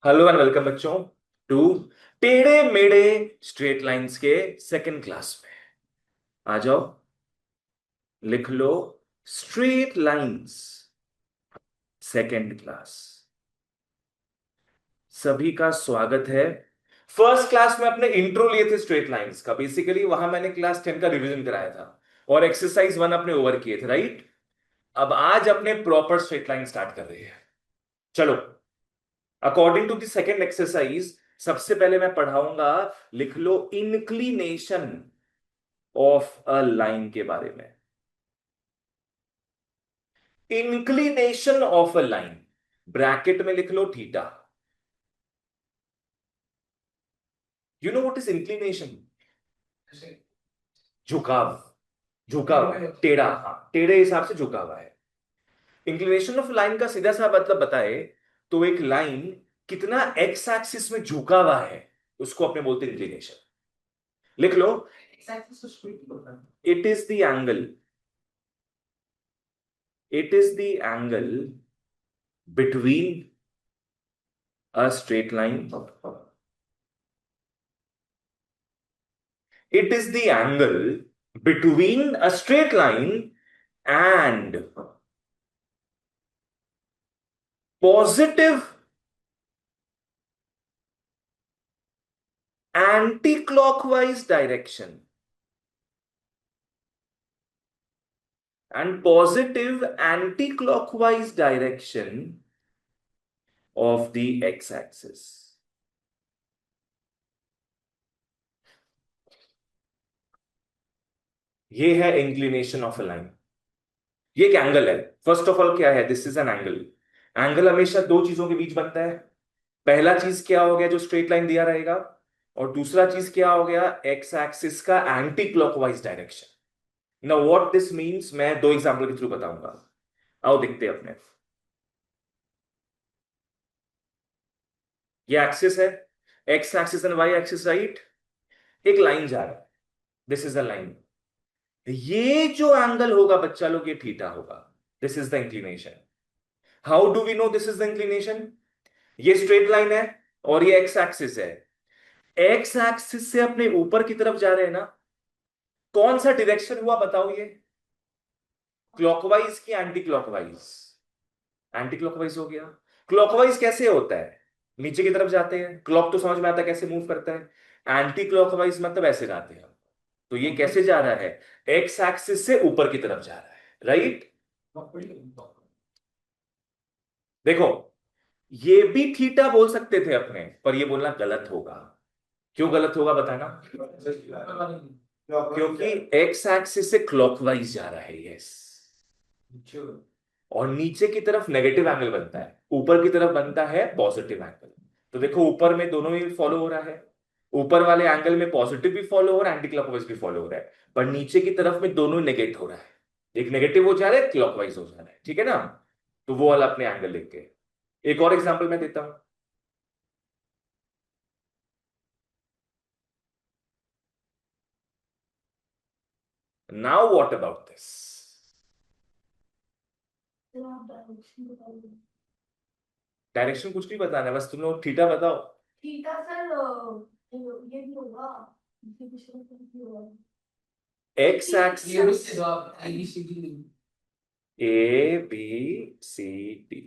Hello and welcome बच्चों to टेढ़े मेढ़े स्ट्रेट लाइंस के सेकंड क्लास में। आ जाओ, लिख लो स्ट्रेट लाइंस सेकंड क्लास। सभी का स्वागत है। फर्स्ट क्लास में अपने इंट्रो लिए थे स्ट्रेट लाइंस का। बेसिकली वहां मैंने क्लास 10 का रिवीजन कराया था और एक्सरसाइज 1 अपने ओवर किए थे, राइट। अब आज अपने प्रॉपर स्ट्रेट लाइन स्टार्ट कर रहे हैं। चलो, according to the second exercise सबसे पहले मैं पढ़ाऊंगा। लिख लो इंक्लिनेशन ऑफ अ लाइन के बारे में। Inclination of a line, bracket में लिख लो theta. You know what is inclination? झुकाव। झुकाव, टेढ़ा, हाँ, टेढ़े हिसाब से झुका हुआ है। इंक्लिनेशन ऑफ लाइन का सीधा सा मतलब बताए तो एक लाइन कितना एक्स एक्सिस में झुका हुआ है उसको अपने बोलते हैं इंक्लिनेशन। लिख लो, it is the angle, it is the angle between a straight line. It is the angle between a straight line and positive anti-clockwise direction and positive anti-clockwise direction of the x-axis. ये है inclination of a line. ये एक angle है। First of all क्या है? This is an angle. Angle हमेशा दो चीजों के बीच बनता है। पहला चीज क्या हो गया? जो स्ट्रेट लाइन दिया रहेगा। और दूसरा चीज क्या हो गया? एक्स एक्सिस का anti clockwise direction. Now what this means मैं दो एग्जांपल के थ्रू बताऊंगा। आओ देखते हैं अपने। ये एक्सिस है, X axis and Y axis, right. एक लाइन जा रहा है, दिस इज द लाइन। ये जो एंगल होगा बच्चा लोग, ये थीटा होगा। This is the inclination. How do we know this is the inclination? ये स्ट्रेट लाइन है और ये एक्स एक्सिस है। एक्स एक्सिस से अपने ऊपर की तरफ जा रहे हैं ना। कौन सा डायरेक्शन हुआ बताओ ये? क्लॉकवाइज की एंटी क्लॉकवाइज? एंटी क्लॉकवाइज हो गया। क्लॉकवाइज कैसे होता है? नीचे की तरफ जाते हैं। क्लॉक तो समझ में आता है कैसे मूव करता है। एंटी क्लॉकवाइज मतलब ऐसे जाते हैं। तो ये कैसे जा रहा है? एक्स एक्सिस से ऊपर की तरफ जा रहा है, राइट। देखो, ये भी थीटा बोल सकते थे अपने, पर ये बोलना गलत होगा। क्यों गलत होगा बताना? क्योंकि एक्स एक्सिस से क्लॉकवाइज जा रहा है, यस। और नीचे की तरफ नेगेटिव एंगल बनता है, ऊपर की तरफ बनता है पॉजिटिव एंगल। तो देखो, ऊपर में दोनों ही फॉलो हो रहा है। ऊपर वाले एंगल में पॉजिटिव भी फॉलो हो रहा है, एंटी क्लॉकवाइज भी फॉलो हो रहा है। पर नीचे की तरफ में दोनों नेगेट हो रहा है। एक नेगेटिव हो जा रहा है, क्लॉकवाइज हो जा रहा है, ठीक है ना। तो वो वाला अपने एंगल लिख के एक और एग्जांपल मैं देता हूं। Now what about this? Direction कुछ नहीं बताना है, बस तुम लोग थीटा बताओ। थीटा सर, ये भी होगा, X axis A B C D.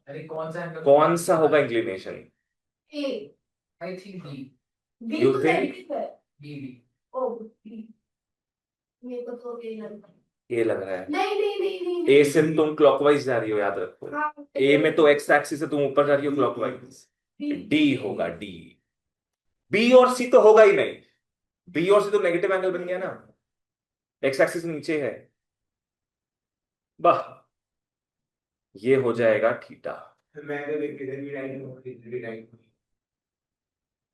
अरे कौन सा होगा inclination? A, I think B. You think A लग रहा है? नहीं नहीं नहीं नहीं, ए से तुम क्लॉकवाइज जा रही हो, याद रखो। हाँ, ए में तो एक्स एक्सिस से तुम ऊपर जा रही हो क्लॉकवाइज। डी होगा, डी। बी और सी तो होगा ही नहीं। बी और सी तो नेगेटिव एंगल बन गया ना, एक्स एक्सिस नीचे है। वाह, ये हो जाएगा थीटा।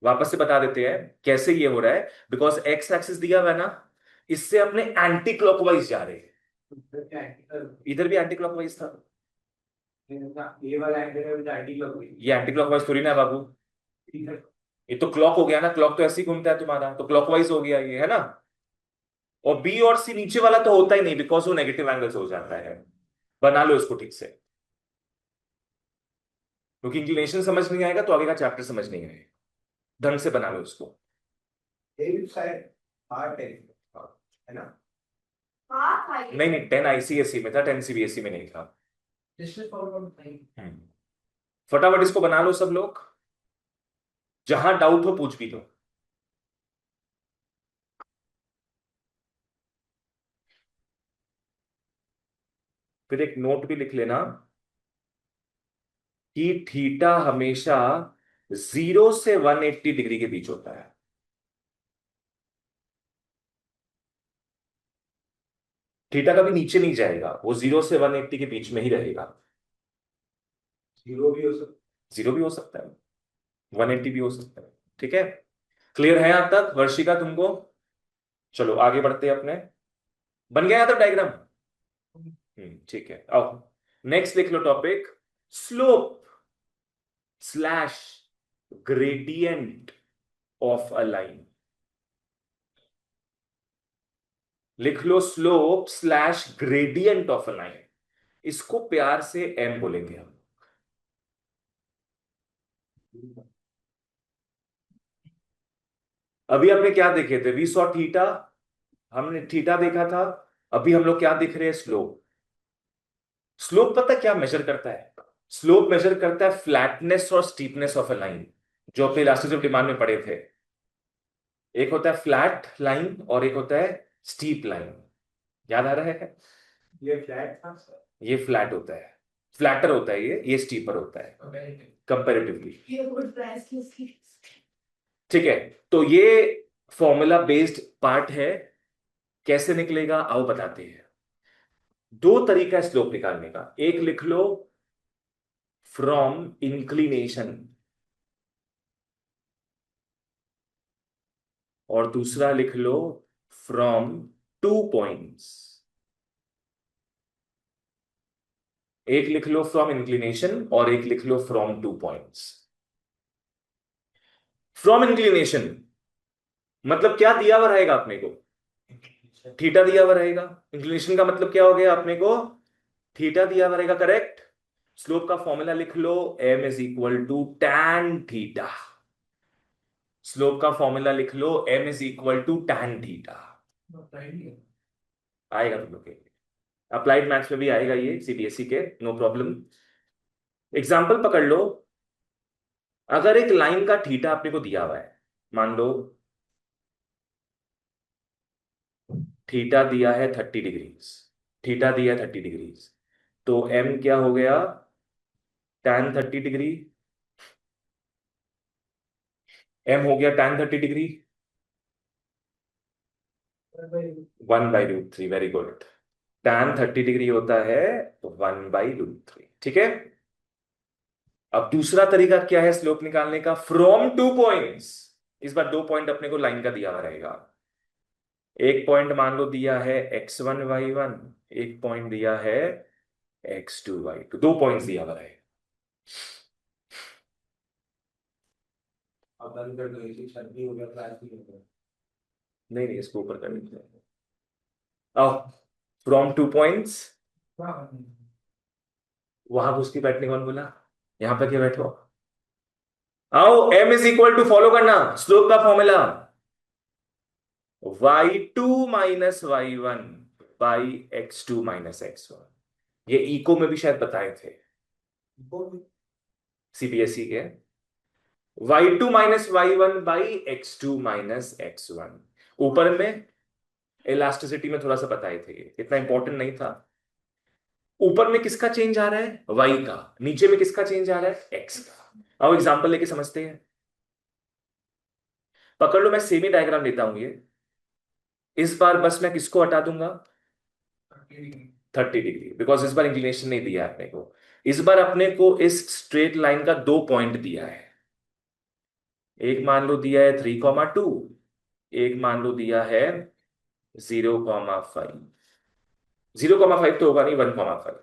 वापस से बता देते हैं कैसे ये हो रहा है। बिकॉज एक्स एक्सिस दिया हुआ है ना, इससे अपने एंटी क्लॉकवाइज जा रहे हैं। इधर भी एंटी क्लॉकवाइज था। ये वाला ये एंटी क्लॉकवाइज थोड़ी ना है बाबू। ये तो क्लॉक हो गया ना, क्लॉक तो ऐसे ही घूमता है तुम्हारा, तो क्लॉकवाइज हो गया ये, है ना। और बी और सी नीचे वाला तो होता ही नहीं, बिकॉज वो नेगेटिव एंगल से हो जाता है। बना लो इसको ठीक से। क्योंकि इंक्लिनेशन समझ नहीं आएगा तो आगे का चैप्टर समझ नहीं आएगा। ढंग से बना लो उसको। ये भी शायद हार्ड है ना। नहीं नहीं, 10 आईसीएसई में था, 10 सीबीएसई में नहीं था। फटाफट इसको बना लो सब लोग, जहां डाउट हो पूछ भी लो। फिर एक नोट भी लिख लेना कि थीटा हमेशा 0 से 180 डिग्री के बीच होता है। थीटा कभी नीचे नहीं जाएगा, वो 0 से 180 के बीच में ही रहेगा। जीरो भी हो सकता 0 भी हो सकता है, 180 भी हो सकता है। ठीक है, क्लियर है यहां तक वर्षिका तुमको? चलो आगे बढ़ते हैं अपने। बन गया यहां तक डायग्राम? ठीक है, आओ नेक्स्ट लिख लो topic, slope slash gradient of a line. लिख लो slope slash gradient of a line. इसको प्यार से एम बोलेंगे हम। अभी हमने क्या देखे थे? वी सॉ थीटा, हमने थीटा देखा था। अभी हम लोग क्या देख रहे हैं? स्लोप। स्लोप पता क्या मेजर करता है? स्लोप मेजर करता है फ्लैटनेस और स्टीपनेस ऑफ अ लाइन, जो अपने इलास्टिसिटी ऑफ डिमांड में पढ़े थे। एक होता है फ्लैट लाइन और एक होता है स्टीप लाइन। याद आ रहा है? है। ये फ्लैट था सर। ये फ्लैट होता है, फ्लैटर होता है, ये स्टीपर होता है कंपैरेटिवली। ठीक है, तो ये फॉर्मूला बेस्ड पार्ट है। कैसे निकलेगा आओ बताते हैं। दो तरीका है स्लोप निकालने का। एक लिख लो फ्रॉम इंक्लिनेशन, और दूसरा लिख लो फ्रॉम 2 पॉइंट्स। एक लिख लो फ्रॉम इंक्लिनेशन और एक लिख लो फ्रॉम 2 पॉइंट्स। फ्रॉम इंक्लिनेशन मतलब क्या दिया हुआ रहेगा अपने को? थीटा दिया हुआ रहेगा। इंक्लिनेशन का मतलब क्या हो गया अपने को? थीटा दिया हुआ रहेगा, करेक्ट। स्लोप का फॉर्मूला लिख लो, m is equal to tan theta. Slope का फॉर्मूला लिख लो, m is equal to tan theta. आएगा तुम लोग के अप्लाइड मैथ्स में भी आएगा ये, सीबीएसई के, नो प्रॉब्लम। एग्जाम्पल पकड़ लो। अगर एक लाइन का थीटा अपने को दिया हुआ है, मान लो थीटा दिया है 30 डिग्रीज, थीटा दिया है 30 डिग्रीज, तो एम क्या हो गया? tan 30 degree. एम हो गया tan 30 degree, 1/√3। Very good. tan 30 degree होता है 1/√3। ठीक है, अब दूसरा तरीका क्या है स्लोप निकालने का? From 2 points. इस बार 2 पॉइंट अपने को लाइन का दिया हुआ रहेगा। एक पॉइंट मान लो दिया है x1 y1, एक पॉइंट दिया है x2 y2। 2 पॉइंट्स दिया हुआ रहेगा। अब बंद कर दो, इसी छत भी हो गया, क्लास भी हो गया। नहीं नहीं, इसको ऊपर कर लेते हैं। आओ, फ्रॉम 2 पॉइंट्स। वहां घुस के बैठने कौन बोला? यहां पे क्या बैठो। आओ, m is equal to, follow करना स्लोप का formula, y2 - y1 by x2 - x1। ये इको में भी शायद बताए थे सीबीएसई के। y2 - y1 by x2 - x1। ऊपर में इलास्टिसिटी में थोड़ा सा बताए थे, ये इतना इंपॉर्टेंट नहीं था। ऊपर में किसका चेंज आ रहा है? y का। नीचे में किसका चेंज आ रहा है? x का। आओ एग्जांपल लेके समझते हैं। पकड़ लो, मैं सेमी डायग्राम लेता हूं ये। इस बार बस मैं किसको हटा दूंगा? 30 डिग्री, बिकॉज इस बार इंक्लिनेशन नहीं दिया है अपने को। इस बार अपने को इस स्ट्रेट लाइन का 2 पॉइंट दिया है। एक मान लो दिया है 3,2, एक मान लो दिया है 0,5। 0,5 तो होगा नहीं, 1,5।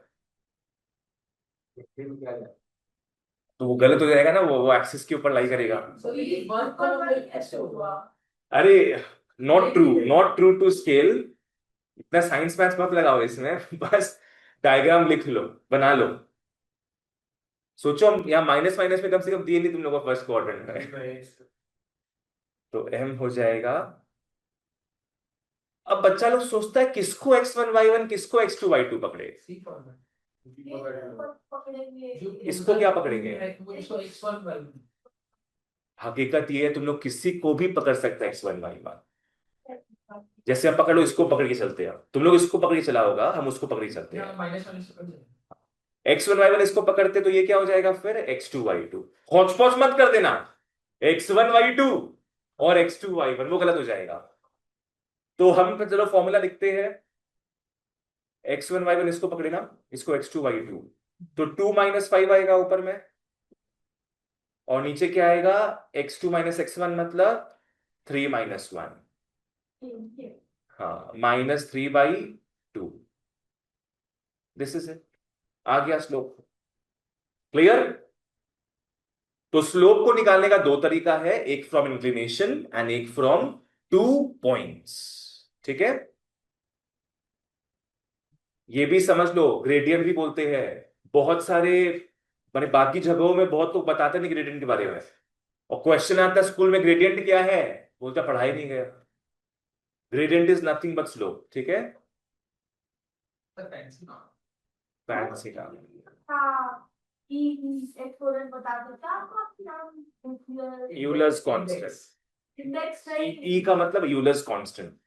फिर क्या है? तो वो गलत हो जाएगा ना, वो एक्सिस के ऊपर लाई करेगा। अरे, not true, not true to scale. इतना साइंस मैथ्स मत लगाओ इसमें बस डायग्राम लिख लो, बना लो। सोचो, हम यहाँ माइनस माइनस में कम से कम दिए नहीं तुम लोगों को फर्स्ट क्वाड्रेंट में। तो m हो जाएगा। अब बच्चा लोग सोचता है किसको x1 y1 किसको x2 y2 पकड़े। इसको क्या पकड़ेंगे? हकीकत ये है तुम लोग किसी को भी पकड़ सकते हैं x1 y1। जैसे अब पकड़ो, इसको पकड़ के चलते हैं, तुम लोग इसको पकड़ के चला होगा, हम उसको पकड़ के चलते हैं। x1 y1 इसको पकड़ते तो ये क्या हो जाएगा फिर x2 y2। हौच पौच मत कर देना, x1 y2 और x2 y1 वो गलत हो जाएगा। तो हम फिर चलो फॉर्मूला लिखते हैं, x1 y1 इसको पकड़े ना, इसको x2 y2, तो 2 - 5 आएगा ऊपर में, और नीचे क्या आएगा, x2 - x1 मतलब 3 - 1। हाँ, -3/2। This is it. आ गया स्लोप। क्लियर? तो स्लोप को निकालने का दो तरीका है, एक फ्रॉम इंक्लिनेशन एंड एक फ्रॉम 2 पॉइंट्स। ठीक है, ये भी समझ लो, ग्रेडियंट भी बोलते हैं बहुत सारे, माने बाकी जगहों में बहुत लोग बताते नहीं ग्रेडियंट के बारे में, और क्वेश्चन आता है स्कूल में ग्रेडियंट क्या है, बोलता पढ़ाई नहीं गया। Gradient is nothing but slope. ठीक है, फैंसी नाम। Euler's constant. ई का मतलब यूलर्स कांस्टेंट।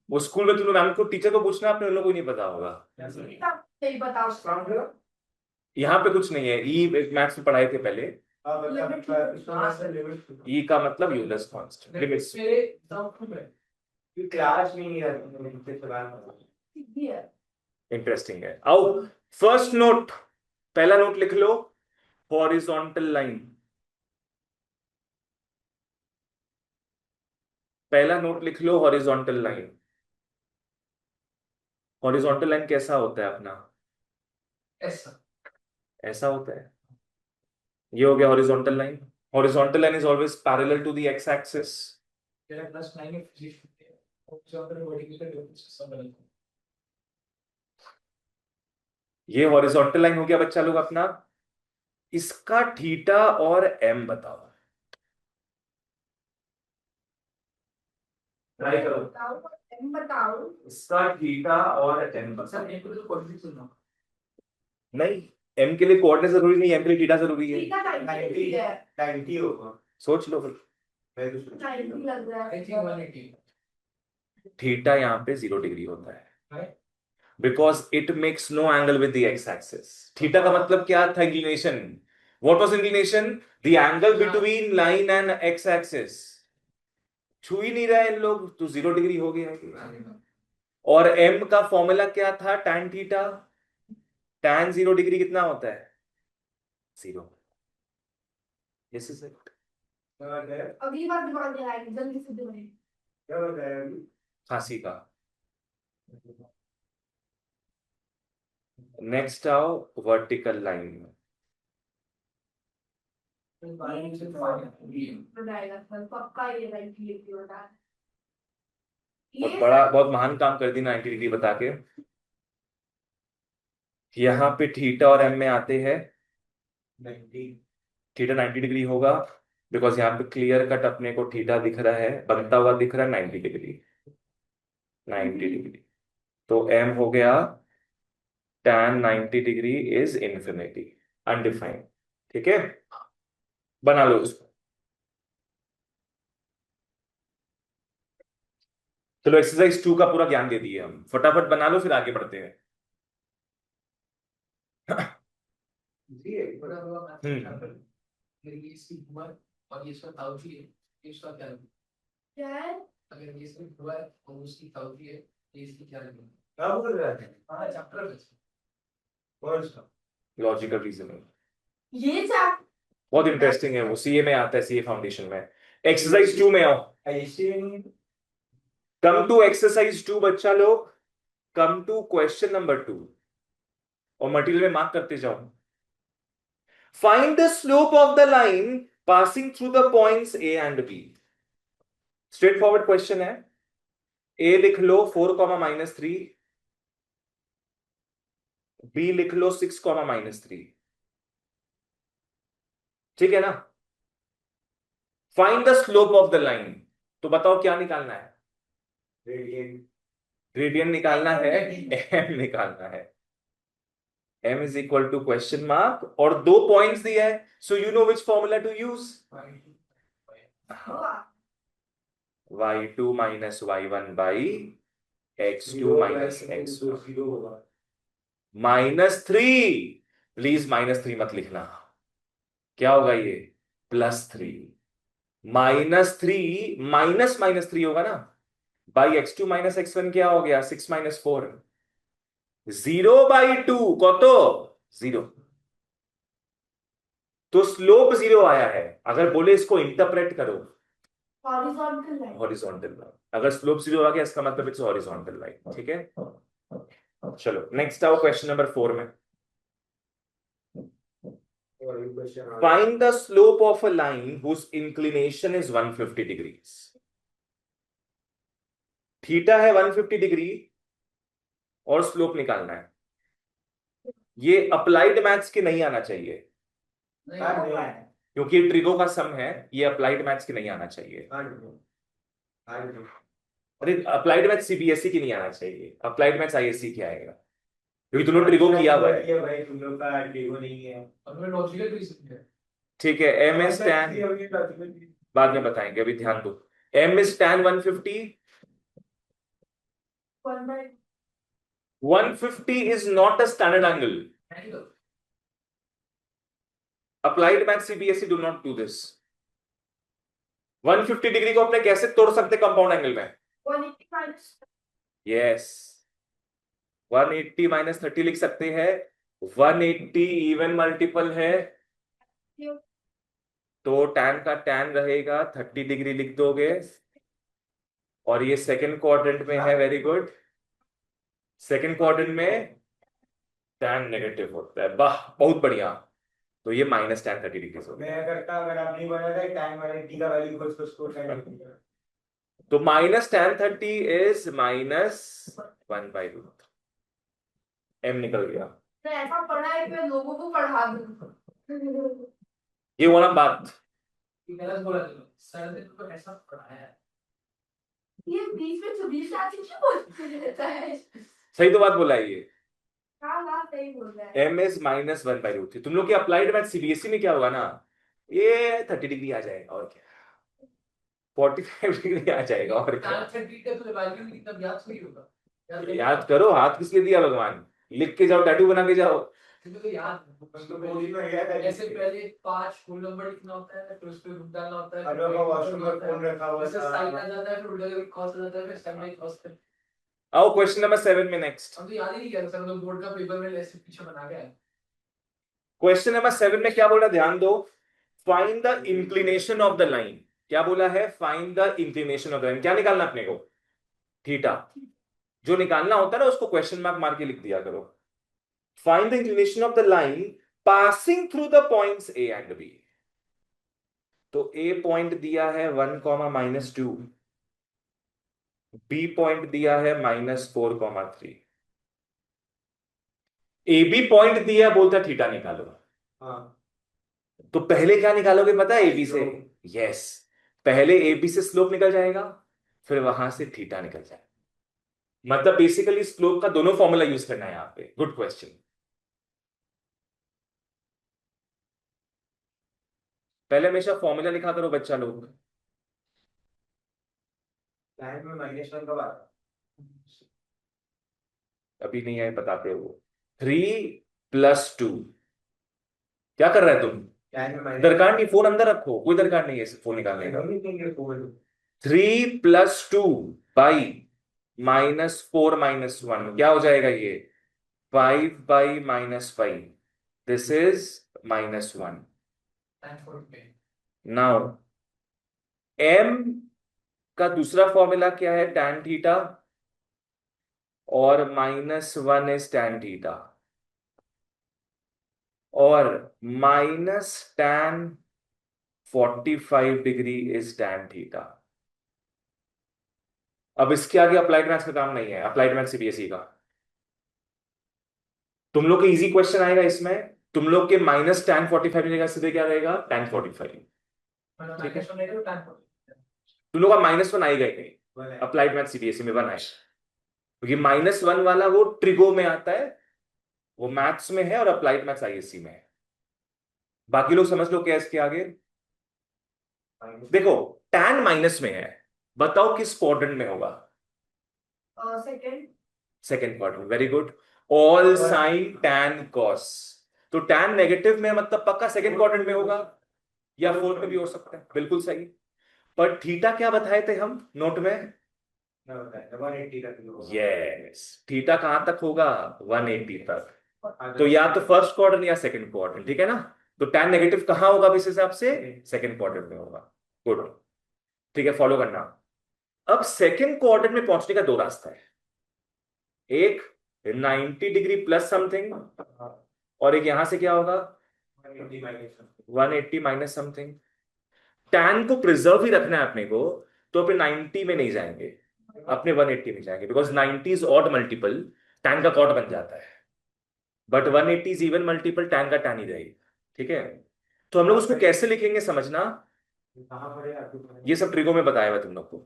वो स्कूल में तुम मैम को, टीचर को पूछना, अपने उन लोगों को नहीं पता होगा। यहाँ पे कुछ नहीं है, ई मैथ्स में पढ़ाए थे पहले। ई का मतलब यूलर्स कांस्टेंट, लिमिट्स। क्लास में नहीं इंटरेस्टिंग है। आओ, फर्स्ट नोट, पहला नोट लिख लो, हॉरिजॉन्टल लाइन। पहला नोट लिख लो, हॉरिजॉन्टल लाइन। हॉरिजॉन्टल लाइन कैसा होता है अपना? ऐसा ऐसा होता है। ये हो गया horizontal line. Horizontal line is always parallel to the X axis. +9 में फिजिक्स होती है और ज्यादा वर्टिकल सब। ये हॉरिजॉन्टल लाइन हो गया बच्चा लोग अपना। इसका थीटा और एम बताओ। ट्राई करो, बताओ। इसका थीटा और एम बताओ। सर एक तो कोशिश सुनना। नहीं, एम के लिए कोऑर्डिनेट जरूरी नहीं, एम के लिए थीटा जरूरी है। 90 होगा। सोच लो फिर। मैं तो सोच 90 लग रहा आई है। थिंक 180 थीटा यहाँ पे 0 डिग्री होता है, because it makes no angle with the X axis. Theta का मतलब क्या था? Inclination. What was inclination? The angle between line and X axis. छू ही नहीं रहे इन लोग, तो 0 डिग्री हो गया। और एम का फॉर्मूला क्या था? tan theta. tan 0 डिग्री कितना होता है? 0। This is it. अगली बार दिमाग में आएगी, जल्दी से दिमाग। क्या बताया अभी? फांसी का। नेक्स्ट आओ वर्टिकल लाइन में। बताएगा सर, पक्का ये राइट लिखी होता है। बहुत बड़ा, बहुत महान काम कर दी 90 डिग्री बता के। यहाँ पे थीटा और एम में आते हैं। 90 थीटा 90 डिग्री होगा, बिकॉज यहाँ पे क्लियर कट अपने को थीटा दिख रहा है, बनता हुआ दिख रहा है 90 डिग्री। 90 डिग्री। तो एम हो गया tan 90 degree is infinity, undefined. ठीक है, बना लो उसको। चलो, एक्सरसाइज 2 का पूरा ज्ञान दे दिए हम, फटाफट बना लो फिर आगे बढ़ते हैं। जी है बड़ा बड़ा हम्म। मेरी ये इसकी उम्र और ये इसका ताऊजी है, ये इसका क्या लगेगा? क्या है? अगर ये इसकी उम्र और उसकी ताऊजी है, ये इसकी क्या लगेगा? क्या बोल रहा है? हाँ चैप्टर है। कौन सा? Logical reasoning. ये चैप्टर बहुत इंटरेस्टिंग है, वो सीए में आता है, सीए फाउंडेशन में। एक्सरसाइज 2 में आओ। ऐसे कम टू एक्सरसाइज 2 बच्चा लोग, कम टू क्वेश्चन नंबर 2, और मटेरियल में मार्क करते जाओ। Find the slope of the line passing through the points A and B. Straightforward question है। ए लिख लो 4, -3, बी लिख लो 6, -3। ठीक है ना? Find the slope of the line, तो बताओ क्या निकालना है? ग्रेडियंट। ग्रेडियंट निकालना है, एम निकालना है। m is equal to question mark और 2 पॉइंट्स दिया है, so you know which formula to use. y2 minus y1 by x2 minus x1 zero होगा। -3। प्लीज -3 मत लिखना, क्या होगा ये? +3। -3 -3 होगा ना, बाई x2 माइनस x1 क्या हो गया? 6 - 4, 0/2 कत 0। तो स्लोप 0 आया है। अगर बोले इसको इंटरप्रेट करो, हॉरिजॉन्टल लाइन। Horizontal line. अगर स्लोप 0 आ गया इसका मतलब इट्स हॉरिजॉन्टल लाइन। ठीक है, चलो नेक्स्ट आओ क्वेश्चन नंबर 4 में। Find the slope of a line whose inclination is 150 degrees. Theta है 150 डिग्री और स्लोप निकालना है। ये अप्लाइड मैथ्स के नहीं आना चाहिए, क्योंकि ट्रिगो का सम है। ये अप्लाइड मैथ्स के नहीं आना चाहिए। अरे अप्लाइड मैथ्स सीबीएसई की नहीं आना चाहिए, अप्लाइड मैथ्स आईएससी की आएगा, क्योंकि तुमने ट्रिगो किया हुआ है। भाई तुम लोग का ट्रिगो नहीं है। हमें लॉजिकल रीजन है। ठीक है, एम इज टैन, बाद में बताएंगे, अभी ध्यान दो। M is tan 150। 150 is not a standard angle. Applied math CBSE do not do this. 150 degree को अपने कैसे तोड़ सकते कंपाउंड एंगल में? 180 minus यस, 180 -30 लिख सकते हैं। 180 इवन मल्टीपल है, तो टैन का टैन रहेगा, 30 डिग्री लिख दोगे। और ये सेकंड क्वाड्रेंट में है, वेरी गुड। सेकंड क्वाड्रेंट में टैन नेगेटिव होता है, वाह बहुत बढ़िया। तो ये -tan 30 डिग्री हो गया। मैं करता अगर आप नहीं बना था टाइम वाले टी का वैल्यू को उसको स्कोर करना। तो -tan 30 इज -1/√। m निकल गया। मैं ऐसा पढ़ा है कि मैं लोगों को पढ़ा दूं। ये वो ना बात, गलत बोला तुमने, सर ने तो ऐसा पढ़ाया है। ये बीच में सुधीर चाची क्यों बोलते रहता है? सही तो बात बोला है ये। हाँ सही बोल रहा है। m is -1/√3। तुम लोग के अप्लाइड मैथ सीबीएसई में क्या होगा ना, ये 30 डिग्री आ जाएगा और क्या, 45 डिग्री आ जाएगा और क्या। याद करो, हाथ किसके दिया भगवान? लिख के जाओ, टैटू बना के जाओ। तो याद जैसे पहले 5 फुल नंबर लिखना होता है, फिर उस पे रुक डालना होता है, फिर वॉशरूम में फोन रखा हुआ है, फिर साइन आ जाता है, फिर उल्टा करके कॉस आ जाता है, फिर साइन कॉस कर। आओ क्वेश्चन नंबर 7 में नेक्स्ट। हम तो याद ही नहीं किया, सर हम लोग बोर्ड का पेपर में ऐसे पीछे बना के आए। क्वेश्चन नंबर 7 में क्या बोला, ध्यान दो। Find the inclination of the line. क्या बोला है? Find the inclination of the line. क्या निकालना अपने को? थीटा। जो निकालना होता है ना उसको क्वेश्चन मार्क मार के लिख दिया करो। Find the inclination of the line passing through the points A and B. तो ए पॉइंट दिया है 1, -2, बी पॉइंट दिया है -4, 3। ए बी पॉइंट दिया, बोलता थीटा निकालो। हाँ तो पहले क्या निकालोगे पता है? एबी से। यस, पहले एबी से स्लोप निकल जाएगा, फिर वहां से थीटा निकल जाएगा। मतलब बेसिकली स्लोप का दोनों फॉर्मूला यूज करना है यहां पे। Good question. पहले हमेशा फॉर्मूला लिखा करो बच्चा लोग। टाइम में -1 कब आता है? अभी नहीं आए बताते हो। 3 + 2। क्या कर रहा है तुम? टाइम में दरकार नहीं, फोन अंदर रखो, कोई दरकार नहीं है फोन निकालने का। -1 3 + 2 बाई -4 - 1 क्या हो जाएगा ये? 5/-5। This is -1। नाउ m का दूसरा फॉर्मूला क्या है? tan थीटा, और -1 इज tan थीटा, और -tan 45 degree is tan theta. अब इसके आगे अप्लाइड मैथ्स का काम नहीं है, अप्लाइड मैथ्स सीबीएसई का। तुम लोग के इजी क्वेश्चन आएगा इसमें, तुम लोग के माइनस tan 45 की जगह सीधे क्या रहेगा, tan 45। ठीक है, तुम लोग का -1 आएगा ही नहीं, अप्लाइड मैथ सीबीएसई में 1 आएगा, क्योंकि -1 वाला वो ट्रिगो में आता है, वो मैथ्स में है, और अप्लाइड मैथ्स आईएससी में है। बाकी लोग समझ लो क्या है इसके आगे। देखो tan माइनस में है, बताओ किस क्वाड्रेंट में होगा। Second. Second quadrant, very good. All sine tan cos, तो tan नेगेटिव में है, मतलब पक्का सेकंड क्वाड्रेंट में होगा, या फोर्थ में भी हो सकता है, बिल्कुल सही। पर थीटा क्या बताए थे हम नोट में, 180 तक होगा। यस, थीटा कहां तक होगा, 180 तक। तो या तो फर्स्ट क्वाड्रेंट या सेकंड क्वाड्रेंट, ठीक है ना। तो tan नेगेटिव कहां होगा इस हिसाब से, सेकंड क्वाड्रेंट में होगा। गुड, ठीक है, फॉलो करना। अब सेकंड क्वाड्रेंट में पहुंचने का दो रास्ता है, एक 90 डिग्री प्लस समथिंग, और एक यहां से क्या होगा, 180 माइनस समथिंग। टैन को प्रिजर्व ही रखना है अपने को, तो अपने 90 में नहीं जाएंगे, अपने 180 में जाएंगे, because 90 is odd multiple, tan का कॉट बन जाता है, but 180 is even multiple, tan का टैन ही रहेगा। ठीक है, तो हम लोग उसको कैसे लिखेंगे समझना, ये सब ट्रिगो में बताया हुआ तुम लोग को,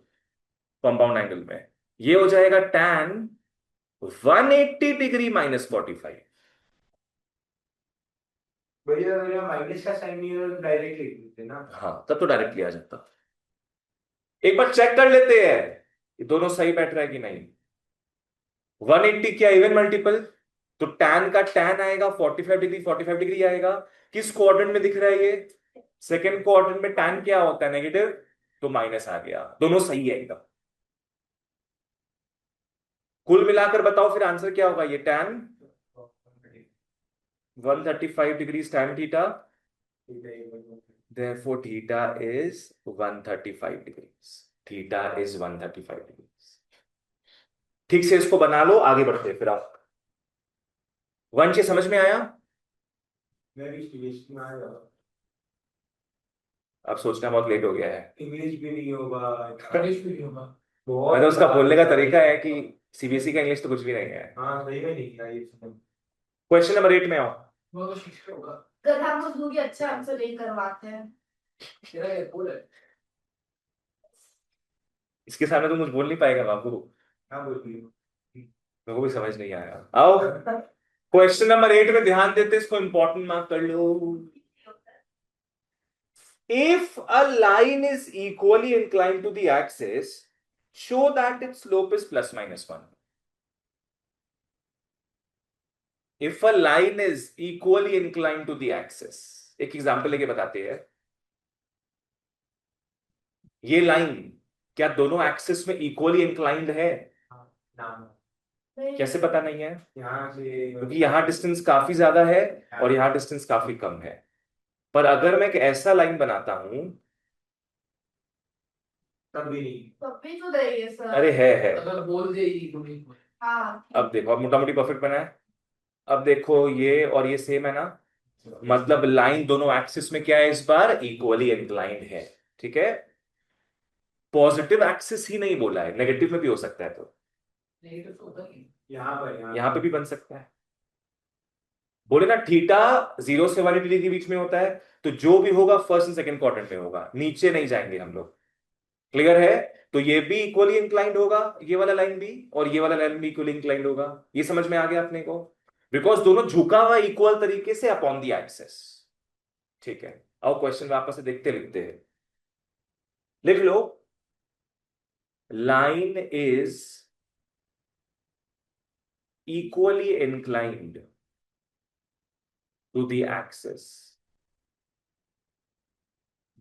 कंपाउंड एंगल में। ये हो जाएगा टैन 180 डिग्री -45। भैया भैया माइनस का साइन नहीं है, डायरेक्ट लिख देते ना। हाँ, तब तो डायरेक्टली आ जाता। एक बार चेक कर लेते हैं ये दोनों सही बैठ रहा है कि नहीं। 180 क्या इवन मल्टीपल, तो tan का tan आएगा 45 डिग्री, 45 डिग्री आएगा। किस क्वाड्रेंट में दिख रहा है ये, सेकंड क्वाड्रेंट में tan क्या होता है, नेगेटिव, तो माइनस आ गया, दोनों सही है एकदम। कुल मिलाकर बताओ फिर आंसर क्या होगा, ये tan 135 degree tan theta, therefore theta is 135 degrees, theta is 135 degrees। ठीक से इसको बना लो, आगे बढ़ते हैं फिर। आप वंश ये समझ में आया, मैं भी इंग्लिश में आ जाऊँ। अब सोचना बहुत लेट हो गया है। इंग्लिश भी नहीं होगा, इंग्लिश भी नहीं होगा, मतलब उसका बोलने का तरीका है कि सीबीएसई का इंग्लिश तो कुछ भी नहीं है। हाँ सही में नहीं किया ये। क्वेश्चन नंबर 8 में आओ। वो तो शिक्षक होगा। गधा मजदूर की अच्छा आंसर नहीं करवाते हैं। तेरा ये बोल है। इसके सामने तो कुछ बोल नहीं पाएगा बाबू, हाँ बोल रही हूँ। मेरे को भी समझ नहीं आया। आओ क्वेश्चन नंबर 8 में ध्यान देते, इसको इंपॉर्टेंट मार्क कर लो। If a line is equally inclined to the axis, show that its slope is ±1। If a line is equally inclined to the axis, एक एग्जांपल लेके बताते हैं। ये लाइन क्या दोनों एक्सिस में इक्वली इंक्लाइंड है, नाम कैसे पता नहीं है, यहाँ से क्योंकि यहाँ डिस्टेंस काफी ज्यादा है और यहाँ डिस्टेंस काफी कम है। पर अगर मैं एक ऐसा लाइन बनाता हूं, तब भी नहीं। तब भी तो नहीं है सर। अरे है, अगर बोल देगी तो नहीं। हाँ अब देखो, अब मोटा मोटी परफेक्ट बना है। अब देखो ये और ये सेम है ना, मतलब लाइन दोनों एक्सिस में क्या है, इस बार इक्वली इंक्लाइंड है। ठीक है, पॉजिटिव एक्सिस ही नहीं बोला है, नेगेटिव में भी हो सकता है, तो नहीं तो होता नहीं। यहाँ यहां पे भी बन सकता है। बोले ना थीटा 0 से 180 डिग्री के बीच में होता है, तो जो भी होगा फर्स्ट एंड सेकंड क्वाड्रेंट में होगा, नीचे नहीं जाएंगे हम लोग। क्लियर है, तो ये भी इक्वली इंक्लाइंड होगा, ये वाला लाइन भी, और ये वाला लाइन भी इक्वली इंक्लाइंड होगा। ये समझ में आ गया अपने को, बिकॉज दोनों झुका हुआ इक्वल तरीके से अपॉन द एक्सिस। ठीक है, आओ क्वेश्चन वापस से देखते लिखते हैं। लिख लो, line is equally inclined to the axis,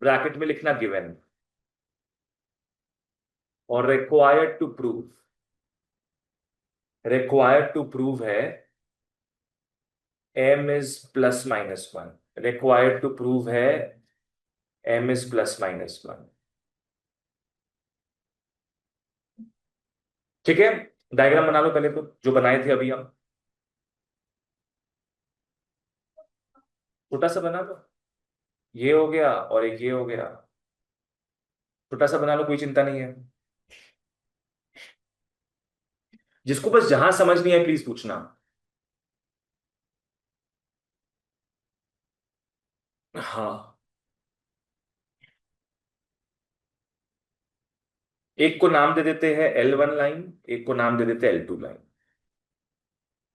bracket में लिखना गिवन, और रिक्वायर्ड टू प्रूव है m is ±1। Required to prove है m इज ±1। ठीक है, डायग्राम बना लो पहले, तो जो बनाए थे अभी हम, छोटा सा बना लो, ये हो गया और एक ये हो गया, छोटा सा बना लो, कोई चिंता नहीं है। जिसको बस जहां समझ नहीं है प्लीज पूछना। हाँ, एक को नाम दे देते हैं L1 लाइन, एक को नाम दे देते हैं L2 लाइन,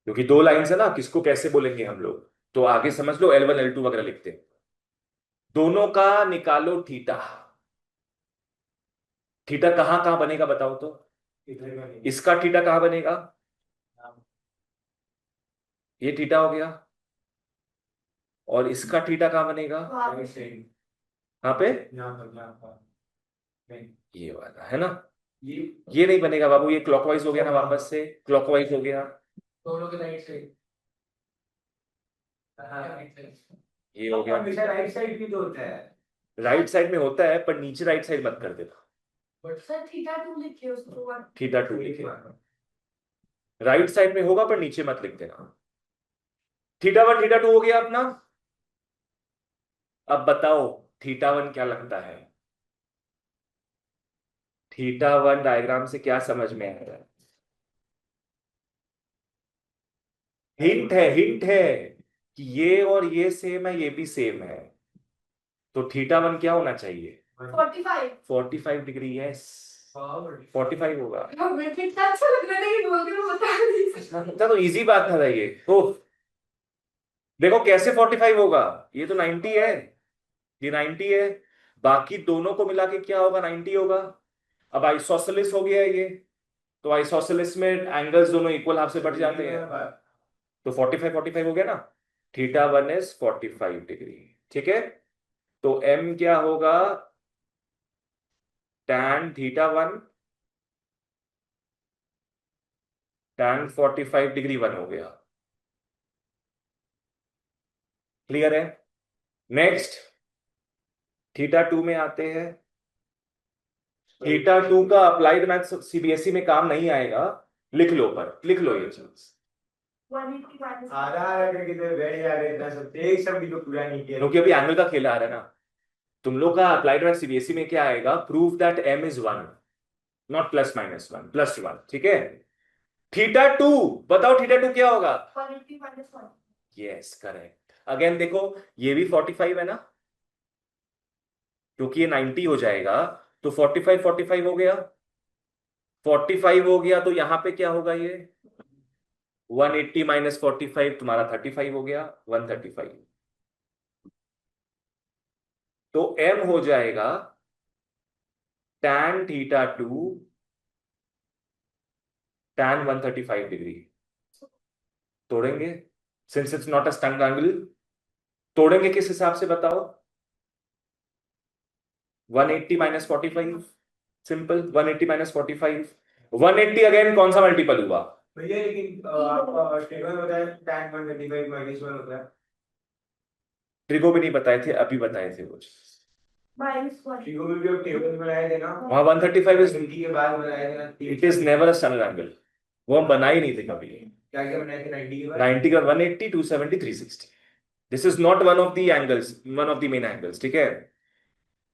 क्योंकि दो लाइन है ना, किसको कैसे बोलेंगे हम लोग, तो आगे समझ लो L1 L2 वगैरह लिखते हैं। दोनों का निकालो थीटा। थीटा कहाँ कहाँ बनेगा बताओ तो। इसका थीटा कहाँ बनेगा, ये थीटा हो गया, और इसका थीटा कहाँ बनेगा, कहाँ पे, ये वाला है ना। ये नहीं बनेगा बाबू, ये क्लॉकवाइज हो गया ना, वापस से क्लॉकवाइज हो गया, दोनों के राइट साइड। ये हो गया। हमेशा राइट साइड भी तो होता है। राइट साइड में होता है, पर नीचे राइट साइड मत कर देना, बट सर थीटा 2 लिखिए उसको 1। थीटा 2 लिखे, राइट साइड में होगा पर नीचे मत लिख देना। थीटा 1 थीटा 2 हो गया अपना। अब बताओ थीटा 1 क्या लगता है, थीटा 1 डायग्राम से क्या समझ में आ रहा है, हिंट है, हिंट है कि ये और ये सेम है, ये भी सेम है, तो थीटा 1 क्या होना चाहिए, 45। 45 डिग्री, यस 45 होगा। हमें कितना अच्छा लग रहा है लेकिन बोल के मैं बता नहीं सकती। अच्छा तो इजी बात था ये, तो देखो कैसे 45 होगा, ये तो 90 है, ये 90 है, बाकी दोनों को मिला के क्या होगा, 90 होगा। अब आइसोसेलेस हो गया है ये, तो आइसोसेलेस में एंगल्स दोनों इक्वल हाफ से बढ़ जाते हैं, तो 45 45 हो गया ना, थीटा 1 इज 45 डिग्री, ठीक है। तो m क्या होगा, tan थीटा 1 tan 45 डिग्री 1 हो गया, क्लियर है। नेक्स्ट थीटा 2 में आते हैं, थीटा 2 का अप्लाइड मैथ सीबीएसई में काम नहीं आएगा, लिख लो, पर लिख लो ये चीज, 180 minus आ रहा है कि तो बैठ जा रहे इतना सब एक सब भी तो पूरा नहीं किया, क्योंकि अभी एंगल का खेल आ रहा है ना। तुम लोग का अप्लाइड मैथ सीबीएसई में क्या आएगा, prove that m is 1, not plus minus 1, plus 1, ठीक है। थीटा 2, बताओ थीटा 2 क्या होगा, 180 minus 1। Yes correct. अगेन देखो ये भी 45 है ना, क्योंकि ये 90 हो जाएगा, तो 45 45 हो गया, 45 हो गया, तो यहां पे क्या होगा ये 180 माइनस 45 तुम्हारा 35 हो गया, 135, तो m हो जाएगा tan थीटा 2 tan 135 डिग्री। तोड़ेंगे, since it's not a stung angle, तोड़ेंगे किस हिसाब से बताओ, 180 माइनस 45, सिंपल 180 माइनस 45, 180 अगेन कौन सा मल्टीपल हुआ, भैया लेकिन आपका स्टेटमेंट बताया tan 135 minus 1 होता है, ट्रिगो भी नहीं बताए थे, अभी बताए थे वो चीज। -1। ट्रिगो में भी अब टेबल बनाए थे ना, वहां 135 इज, 20 के बाद बनाए थे ना, it is never a stung angle, वो हम बना ही नहीं थे कभी। क्या क्या बनाए थे 90 के बाद, 90 का 180 270 360, this is not one of the angles, one of the main angles, ठीक है।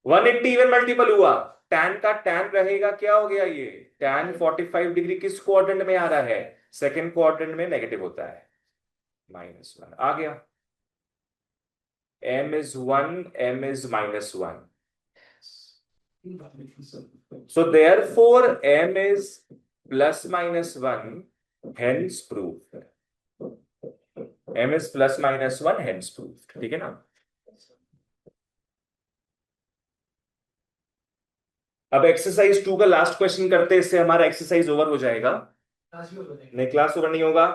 180 इवन मल्टीपल हुआ, tan का tan रहेगा, क्या हो गया ये tan 45 डिग्री किस क्वाड्रेंट में आ रहा है, सेकंड क्वाड्रेंट में नेगेटिव होता है, -1 आ गया, m is 1, m is -1, so therefore m is +-1, hence proved, m is +-1 hence proved, ठीक है ना। अब एक्सरसाइज 2 का लास्ट क्वेश्चन करते हैं, इससे हमारा एक्सरसाइज ओवर हो जाएगा, नहीं क्लास ओवर नहीं होगा।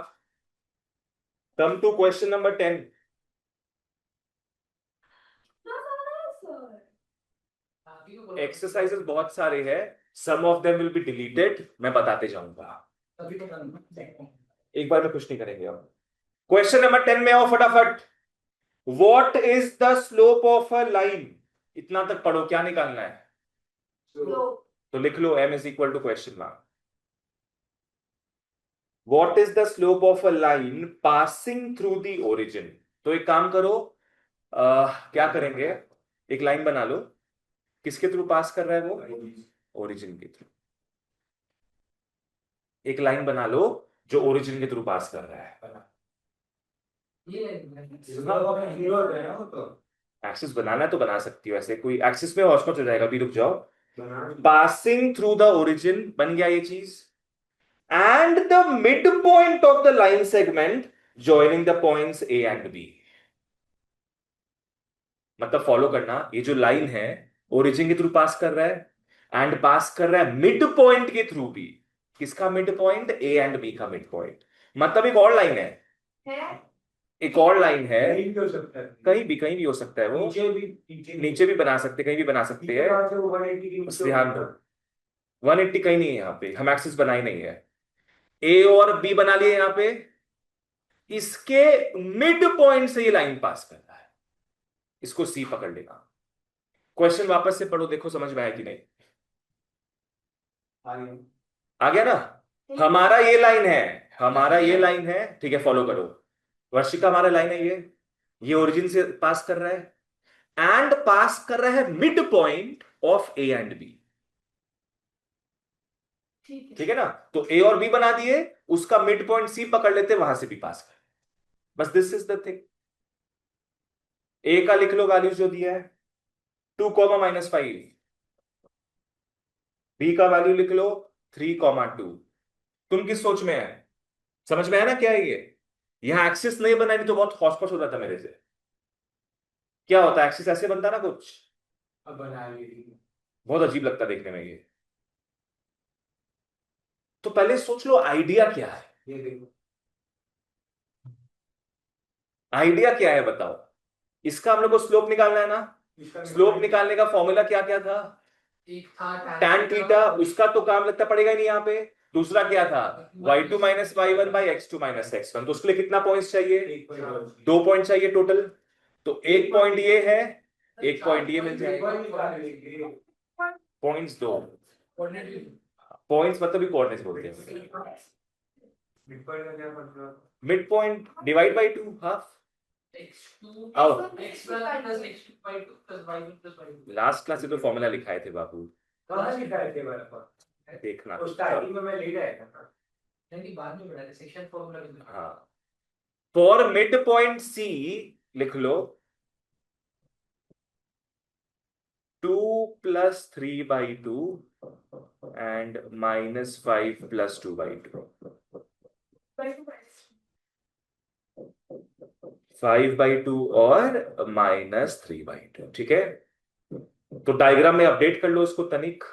Come to question number 10। Exercises बहुत सारे हैं, some of them will be deleted, मैं बताते जाऊंगा, एक बार में कुछ नहीं करेंगे अब। क्वेश्चन नंबर 10 में आओ फटाफट, what is the slope of a line, इतना तक पढ़ो, क्या निकालना है, तो लिख लो m is equal to question mark, what is the slope of a line passing through the origin. तो एक काम करो, क्या करेंगे, एक लाइन बना लो, किसके थ्रू पास कर रहा है वो, ओरिजिन के थ्रू, एक लाइन बना लो जो ओरिजिन के थ्रू पास कर रहा है, ये जीरो होता है ना वो तो, एक्सिस बनाना तो बना सकती हो, ऐसे कोई एक्सिस में हॉचपॉच हो जाएगा, अभी रुक जाओ। पासिंग थ्रू द ओरिजिन बन गया ये चीज, and the mid point of the line segment joining the points A and B. मतलब फॉलो करना, ये जो लाइन है ओरिजिन के थ्रू पास कर रहा है एंड पास कर रहा है मिड पॉइंट के थ्रू भी। किसका mid point? A and B का मिड पॉइंट। मतलब एक और लाइन है, एक और लाइन है, कहीं भी हो सकता है, कहीं भी हो सकता है वो, नीचे भी बना सकते, कहीं भी बना सकते हैं। कहाँ से वो 180 की बस ध्यान दो, 180 कहीं नहीं है यहाँ पे, हम एक्सिस बनाई नहीं है। ए और बी बना लिए यहाँ पे, इसके मिड पॉइंट से ये लाइन पास कर रहा है, इसको सी पकड़ लेना। क्वेश्चन वापस से पढ़ो, देखो समझ में आया कि नहीं। आ गया ना? हमारा ये लाइन है, हमारा ये लाइन है, ठीक है, फॉलो करो। वर्षिका, हमारा लाइन है ये ओरिजिन से पास कर रहा है एंड पास कर रहा है mid point of A and B. ठीक है ना? तो ए और बी बना दिए, उसका मिड पॉइंट सी पकड़ लेते, वहां से भी पास कर। बस दिस इज द थिंग। ए का लिख लो वैल्यूज जो दिया है, 2, -5। बी का वैल्यू लिख लो 3, 2। तुम किस सोच में है? समझ में है ना क्या है ये? यहां एक्सिस नहीं बना, नहीं तो बहुत हौच-पौच हो जाता मेरे से। क्या होता है, एक्सिस ऐसे बनता ना कुछ, अब बनाएंगे। बहुत अजीब लगता देखने में ये। तो पहले सोच लो आइडिया क्या है, ये देखो, आइडिया क्या है बताओ। इसका हम लोग को स्लोप निकालना है ना? स्लोप निकालने का फॉर्मूला क्या क्या था? एक था tan थीटा, उसका तो काम लगता पड़ेगा ही नहीं यहाँ पे। दूसरा क्या था? y2 - y1 by x2 - x1। तो उसके लिए कितना पॉइंट्स चाहिए? 2 पॉइंट चाहिए टोटल। तो एक पॉइंट ये है, एक पॉइंट ये मिल जाएगा। पॉइंट्स दो, पॉइंट्स मतलब ही कोऑर्डिनेट्स बोलते हैं। Mid point divide by 2, half. आओ, लास्ट क्लास से तो फॉर्मूला लिखाए थे बाबू, कहाँ लिखाए थे मेरे पास? देखना। तो स्टार्टिंग में मैं ले रहा था। नहीं, बाद में पढ़ा था सेक्शन फॉर्मूला। हाँ, फॉर मिड पॉइंट सी लिख लो 2 + 3/2 एंड -5 + 2/2। 5/2 और -3/2, ठीक है। तो डायग्राम में अपडेट कर लो इसको तनिक।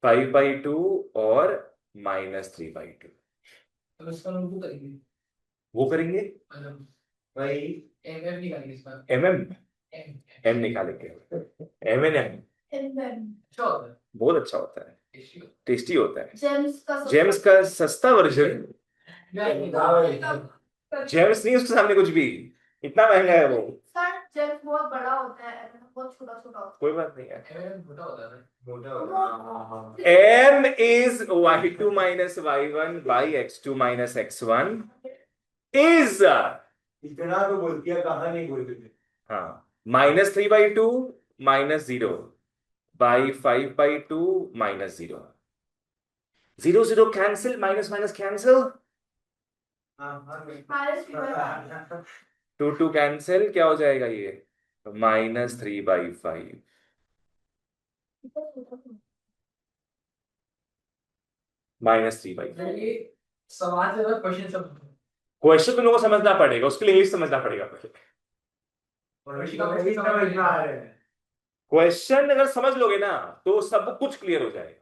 5/2 और -3/2, तो इसका हम वो करेंगे, वो करेंगे मतलब भाई एमएम निकालेंगे इसका। एमएम, एम एम निकालेंगे, एम एन एम। अच्छा होता है, बहुत अच्छा होता है, टेस्टी होता टेस्टी होता है। जेम्स जेम्स का सस्ता वर्जन, है। जेम्स नहीं उसके सामने कुछ भी, इतना महंगा है वो। सर जेम्स बहुत बड़ा होता है, बहुत छोटा छोटा होता कोई बात नहीं है। एमएम छोटा होता है। मोटा है। होता वो- m is y2 - y1 by x2 - x1 is, इतना तो बोल दिया, कहाँ नहीं बोलते थे। हाँ, -3/2 -0 by 5/2 -0। 0 0 cancel, minus minus cancel, -3/5 2 2 cancel, क्या हो जाएगा ये? -3/5, -3/5। ये सवाल से क्वेश्चन सब क्वेश्चन तुम लोगों को समझना पड़ेगा, उसके लिए इंग्लिश समझना पड़ेगा पहले। क्वेश्चन अगर समझ लोगे ना तो सब कुछ क्लियर हो जाएगा।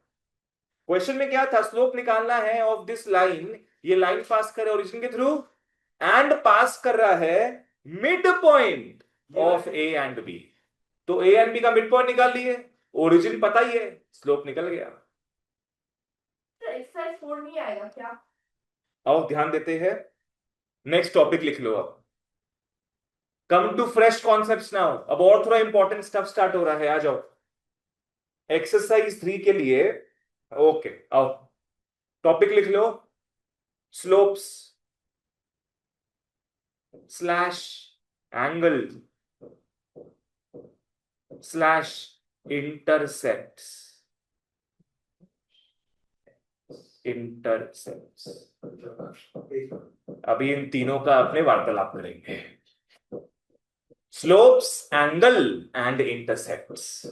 क्वेश्चन में क्या था? स्लोप निकालना है ऑफ दिस लाइन, ये लाइन पास कर रहा है ओरिजिन के थ्रू एंड पास कर रहा है mid point of A and B. तो ए एंड बी का मिड पॉइंट निकाल लिए, ओरिजिन पता ही है, स्लोप निकल गया। एक्सरसाइज 4 नहीं आएगा क्या? आओ ध्यान देते हैं, नेक्स्ट टॉपिक लिख लो। अब come to fresh concepts now, अब और थोड़ा इंपॉर्टेंट स्टफ स्टार्ट हो रहा है, आ जाओ एक्सरसाइज 3 के लिए। ओके आओ, टॉपिक लिख लो, slopes slash angle slash intercepts. Intercepts. अभी इन तीनों का अपने वार्तालाप करेंगे। Slopes, angle and intercepts.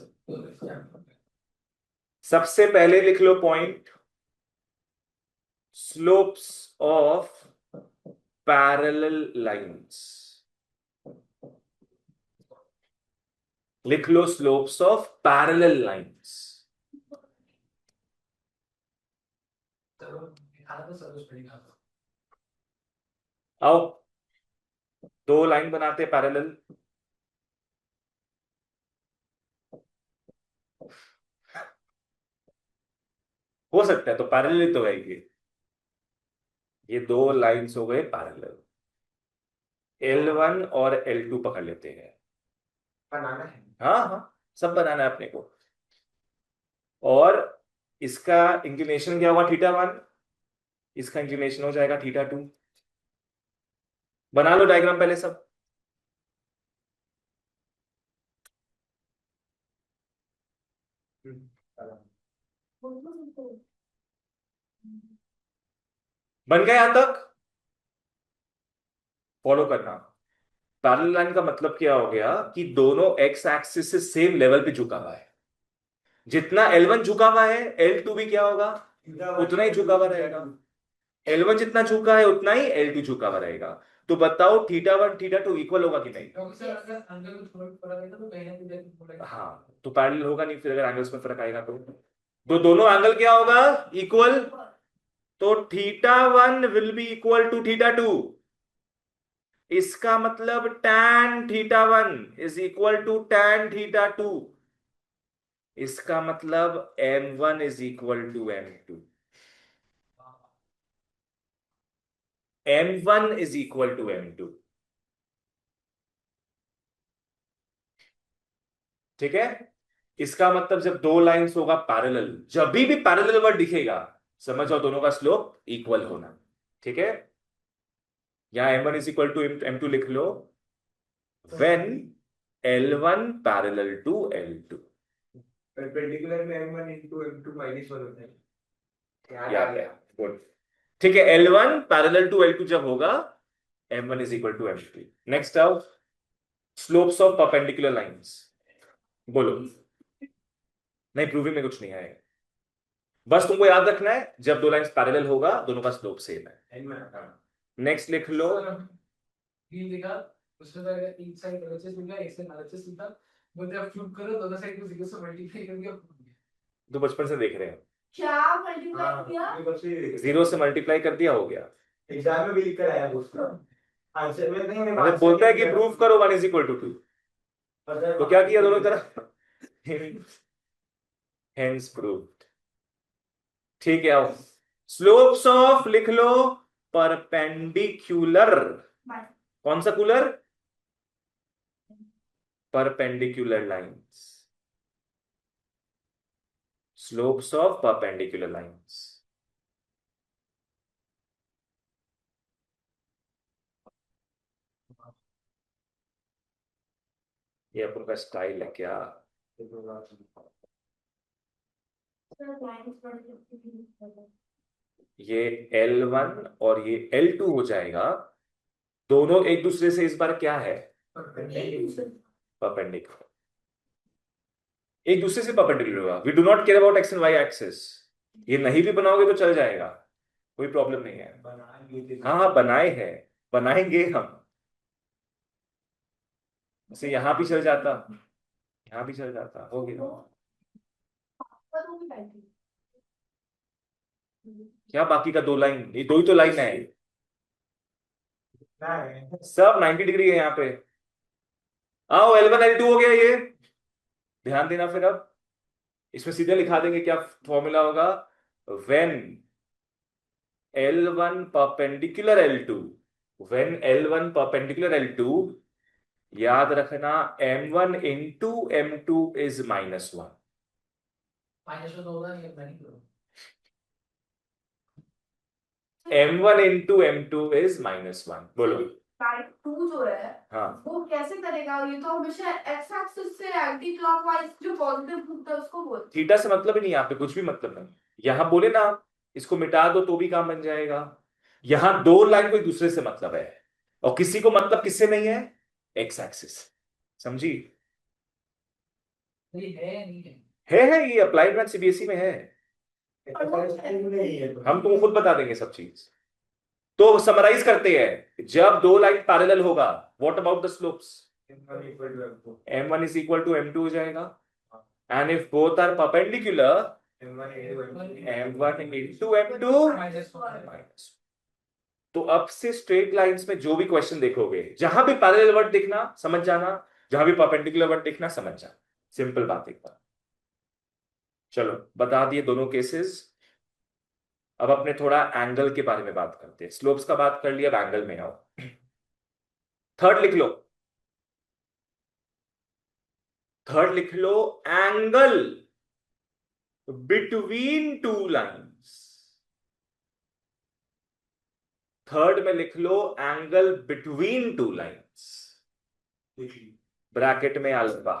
सबसे पहले लिख लो point, slopes of parallel lines. लिख लो स्लोप्स ऑफ पैरेलल लाइंस। आओ, दो लाइन बनाते पैरेलल। हो सकता है तो पैरेलल ही तो है ये दो लाइंस हो गए पैरेलल। L1 और L2 पकड़ लेते हैं। बनाना है। हाँ हाँ, सब बनाना है अपने को। और इसका इंक्लिनेशन क्या होगा, θ1। इसका इंक्लिनेशन हो जाएगा θ2। बना लो डायग्राम पहले सब। बन गए यहां तक? फॉलो करना। पैरेलल लाइन का मतलब क्या हो गया कि दोनों एक्स एक्सिस से सेम लेवल पे झुका हुआ है। जितना L1 झुका हुआ है L2 भी क्या होगा, उतना ही झुका हुआ रहेगा। L1 जितना झुका है उतना ही L2 झुका हुआ रहेगा। तो बताओ θ1 θ2 इक्वल होगा कि नहीं? हाँ, तो पैरेलल होगा नहीं फिर अगर एंगल्स में फर्क आएगा तो दोनों एंगल क्या होगा, इक्वल। तो θ1 विल बी इक्वल टू θ2। इसका मतलब tan θ1 is equal to tan θ2। इसका मतलब M1 is equal to M2। M1 is equal to M2। ठीक है। इसका मतलब जब दो लाइंस होगा पैरेलल, जब भी पैरेलल वर्ड दिखेगा समझ जाओ दोनों का स्लोप इक्वल होना। ठीक है, यहां M1 is equal to M2 लिख लो when L1 parallel to L2। Perpendicular में M1 into M2 -1 होता है। याद है, गुड। ठीक है, L1 पैरेलल टू L2 जब होगा M1 is equal to M2। Next आओ, स्लोप्स ऑफ परपेंडिकुलर लाइंस। बोलो। नहीं, प्रूविंग में कुछ नहीं आएगा, बस तुमको याद रखना है जब दो लाइंस पैरेलल होगा दोनों का स्लोप सेम है। नेक्स्ट लिख लो, उसमें तो अगर एक साइड LHS लिखा एक साइड RHS लिखा, बोलते आप फ्लिप करो दोनों साइड को 0 से मल्टीप्लाई करके तो बचपन से देख रहे हैं। क्या मल्टीप्लाई किया? 0 से मल्टीप्लाई कर दिया, हो गया। एग्जाम में भी लिख कर आया उसका आंसर में नहीं। मतलब बोलता है कि प्रूव करो 1 इज इक्वल टू 2, तो क्या किया दोनों तरफ, हेंस प्रूव्ड। ठीक है, आओ स्लोप्स ऑफ लिख लो परपेंडिकुलर। कौन सा cooler? Perpendicular lines. Slopes of perpendicular lines. ये अपन का स्टाइल है क्या? ये L1 और ये L2 हो जाएगा, दोनों एक दूसरे से इस बार क्या है, परपेंडिकुलर। एक दूसरे से परपेंडिकुलर होगा। We do not care about X and Y axis. ये नहीं भी बनाओगे तो चल जाएगा, कोई प्रॉब्लम नहीं है। हाँ हाँ, बनाए हैं, बनाएंगे हम। जैसे यहां भी चल जाता, यहां भी चल जाता, हो गया। क्या बाकी का दो लाइन, ये दो ही तो लाइन है, सब 90 डिग्री है यहाँ पे। आओ L1 L2 हो गया ये, ध्यान देना। फिर अब इसमें सीधे लिखा देंगे क्या फॉर्मूला होगा, when L1 perpendicular L2, when L1 perpendicular L2, याद रखना M1 इंटू M2 इज -1। -1 होगा ये मैंने M1 इंटू M2 इज -1। बोलो। 2 जो है हाँ, वो कैसे करेगा? ये तो हमेशा एक्स एक्सिस से एंटी क्लॉकवाइज जो पॉजिटिव घूमता है उसको बोल। थीटा से मतलब ही नहीं, यहाँ पे कुछ भी मतलब नहीं। यहां बोले ना इसको मिटा दो तो भी काम बन जाएगा। यहां दो लाइन को एक दूसरे से मतलब है, और किसी को मतलब किससे नहीं है? X axis. समझी? ये है या नहीं है? है, ये अप्लाइड मैथ सीबीएसई में है। हम तुमको खुद बता देंगे सब चीज। तो समराइज करते हैं, जब दो लाइन पैरेलल होगा, what about the slopes? m1 is equal to m2 हो जाएगा, and if both are perpendicular, m1 into m2 -1। Minus. तो अब से स्ट्रेट लाइंस में जो भी क्वेश्चन देखोगे, जहां भी पैरेलल वर्ड दिखना समझ जाना, जहां भी परपेंडिकुलर वर्ड दिखना समझ जाना। सिंपल बात एक बार। चलो बता दिए दोनों केसेस। अब अपने थोड़ा एंगल के बारे में बात करते हैं। स्लोप्स का बात कर लिया, अब एंगल में आओ। थर्ड लिख लो, थर्ड लिख लो, angle between two lines. Third में लिख लो angle between two lines, bracket में अल्फा,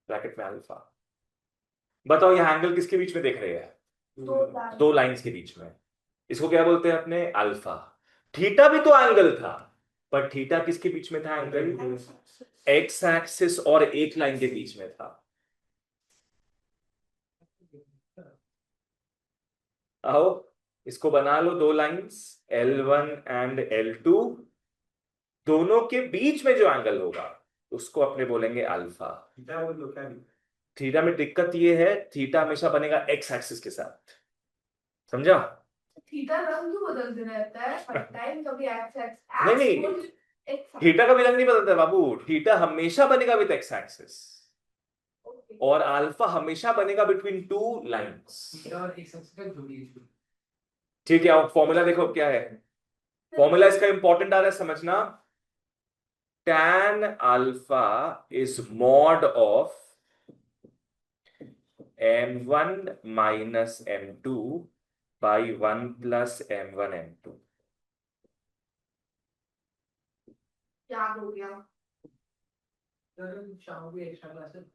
ब्रैकेट में अल्फा। बताओ यहां एंगल किसके बीच में देख रहे हैं? दो लाइंस के बीच में। इसको क्या बोलते हैं अपने? अल्फा। थीटा भी तो एंगल था, पर थीटा किसके बीच में था एंगल? एक्स एक्सिस और एक लाइन के बीच में था। आओ इसको बना लो, दो लाइंस L1 एंड L2, दोनों के बीच में जो एंगल होगा उसको अपने बोलेंगे अल्फा। थीटा में दिक्कत ये है, थीटा हमेशा बनेगा एक्स एक्सिस के साथ। समझा? थीटा रंग क्यों बदलते रहता है? पर टाइम कभी एक्स एक्स नहीं नहीं, थीटा का भी रंग नहीं बदलता बाबू, थीटा हमेशा बनेगा विद एक्स एक्सिस, और अल्फा हमेशा बनेगा बिटवीन टू लाइंस। और एक सबसे जोड़ी है। ठीक है, अब फॉर्मूला देखो क्या है। फॉर्मूला इसका इंपॉर्टेंट आ रहा है समझना। tan alpha is mod of m1 minus m2 by 1 plus m1 m2। याद हो गया। शाम को एक्स्ट्रा क्लासेस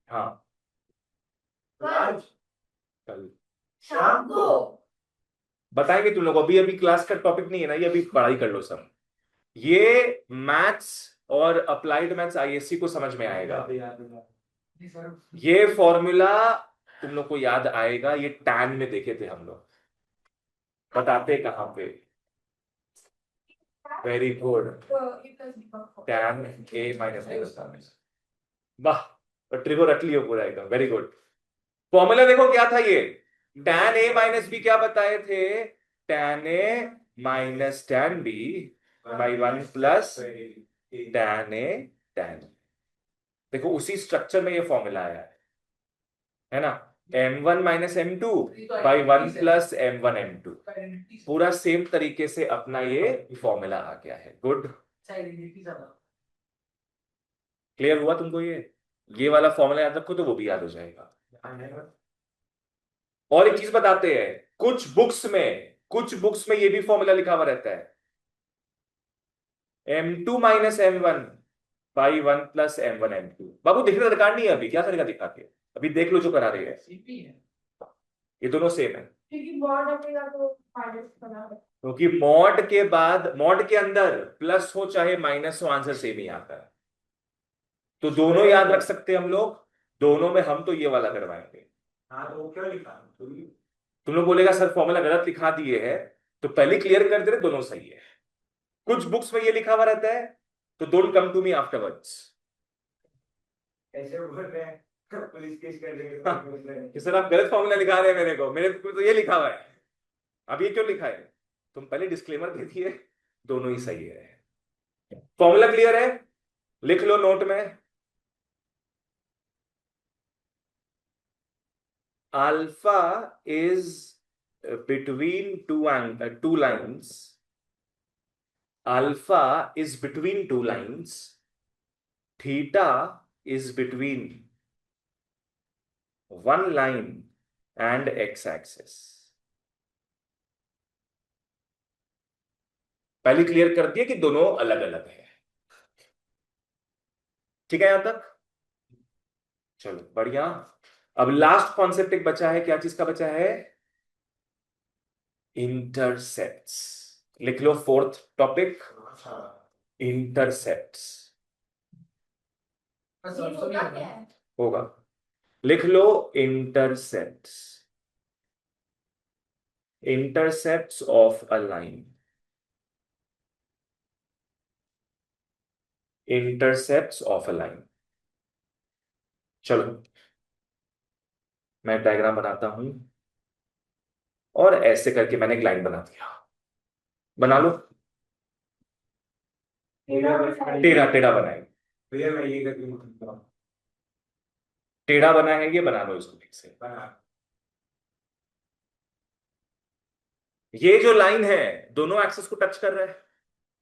हाँ कल कल शाम को बताएंगे तुम लोग, अभी अभी क्लास का टॉपिक नहीं है ना, ये अभी पढ़ाई कर लो सब। ये मैथ्स और अप्लाइड मैथ्स आईएससी को समझ में आएगा। नहीं सर। ये फॉर्मूला तुम लोग को याद आएगा, ये टैन में देखे थे हम लोग। बताते कहां पे? Very good, tan A minus. वाह, ट्रिको रट लियो पूरा एकदम, वेरी गुड। फॉर्मूला देखो क्या था ये, टैन ए माइनस बी क्या बताए थे? Tan A minus tan B by 1 plus tan A tan. देखो उसी स्ट्रक्चर में ये फॉर्मूला आया है ना? m1 minus m2 by 1 plus m1 m2, पूरा सेम तरीके से अपना ये फॉर्मूला आ गया है। गुड, क्लियर हुआ तुमको? ये वाला फॉर्मूला याद रखो तो वो भी याद हो जाएगा। और एक चीज बताते हैं, कुछ बुक्स में ये भी फॉर्मूला लिखा हुआ रहता है, m2 minus m1 by 1 plus m1 m2। बाबू देखने का दरकार नहीं है, अभी क्या करेगा दिखा के, अभी देख लो जो करा रही है, ये दोनों सेम है। क्योंकि बॉन्ड अपनेगा तो माइनस बना है। क्योंकि मॉड के बाद, मॉड के अंदर प्लस हो चाहे माइनस हो, आंसर सेम ही आता है। तो दोनों याद रख सकते हैं हम लोग, दोनों में हम तो ये वाला करवाएंगे। हाँ तो क्या लिखा? तुम लोग बोलेगा सर फॉर्मूला गलत लिखा दिए है, तो पहले क्लियर कर दे रहे दोनों सही है। कुछ बुक्स में ये लिखा हुआ रहता है, तो don't come to me afterwards. ऐसे बोल रहे हैं पुलिस केस कर देंगे कि सर आप गलत फॉर्मूला लिखा रहे हैं, मेरे को तो ये लिखा हुआ है, अब ये क्यों लिखा है? तुम पहले डिस्क्लेमर दे दिए, दोनों ही सही है। फॉर्मूला क्लियर है? लिख लो नोट में, alpha is between two lines, alpha is between two lines, theta is between one line and X axis. पहले क्लियर कर दिया कि दोनों अलग अलग है। ठीक है यहां तक? चलो बढ़िया। अब लास्ट कॉन्सेप्ट एक बचा है, क्या चीज का बचा है? इंटरसेप्ट्स। लिख लो फोर्थ टॉपिक, इंटरसेप्ट्स। ये होता क्या है? होगा, लिख लो intercepts. Intercepts of a line. Intercepts of a line. चलो मैं डायग्राम बनाता हूं, और ऐसे करके मैंने एक लाइन बना दिया। बना लो। टेढ़ा टेढ़ा बनाए, भैया मैं ये करके मुझे टेढ़ा बना है ये, बना लो इसको ठीक से। बना ये जो लाइन है दोनों एक्सेस को टच कर रहा है,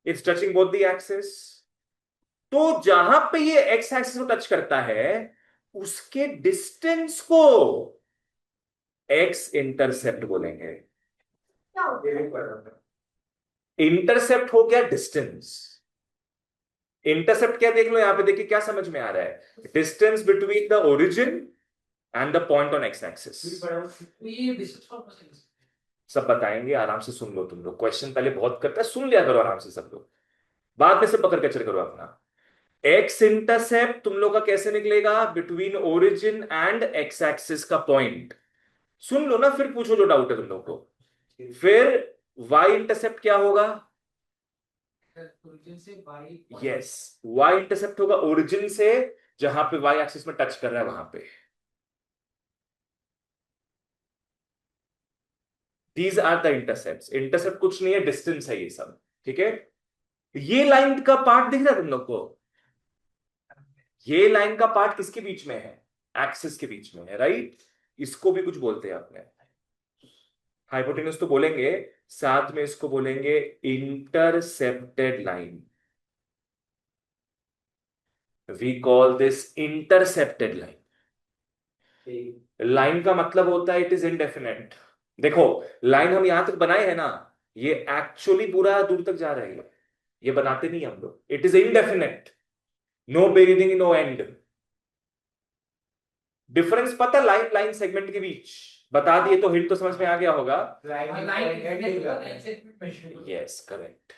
it's touching both the axes. तो जहां पे ये एक्स एक्सिस को टच करता है उसके डिस्टेंस को एक्स इंटरसेप्ट बोलेंगे। क्या होता ये है? भी पढ़ रहा था। इंटरसेप्ट हो गया डिस्टेंस। इंटरसेप्ट क्या, देख लो यहां पे, देखिए क्या समझ में आ रहा है? Distance between the origin and the point on x axis. ये पढ़ा हूँ। ये डिस्टेंस फॉर्मूला है। सब बताएंगे, आराम से सुन लो तुम लोग। क्वेश्चन पहले बहुत करता है, सुन लिया करो आराम से सब लोग, बाद में से पकड़ के चल करो अपना। एक्स इंटरसेप्ट तुम लोग का कैसे निकलेगा? Between origin and X axis का पॉइंट। सुन लो ना, फिर पूछो जो डाउट है तुम लोग को। फिर वाई इंटरसेप्ट क्या होगा? ओरिजिन से बाई यस, वाई इंटरसेप्ट होगा ओरिजिन से, जहां पे वाई एक्सिस में टच कर रहा है वहां पे। These are the intercept. Intercept कुछ नहीं है, डिस्टेंस है ये सब, ठीक है। ये लाइन का पार्ट दिख रहा है तुम लोग को? ये लाइन का पार्ट किसके बीच में है? एक्सिस के बीच में है, राइट। इसको भी कुछ बोलते हैं अपने, हाइपोटेन्यूज तो बोलेंगे, साथ में इसको बोलेंगे intercepted line. We call this intercepted line. Line का मतलब होता है इट इज इनडेफिनेट। देखो, लाइन हम यहां तक बनाए हैं ना, ये एक्चुअली पूरा दूर तक जा रहे हैं, ये बनाते नहीं हम लोग। It is indefinite, no beginning no end. Difference पता लाइन लाइन सेगमेंट के बीच? बता दिए तो हिंट तो समझ में आ गया होगा। यस करेक्ट,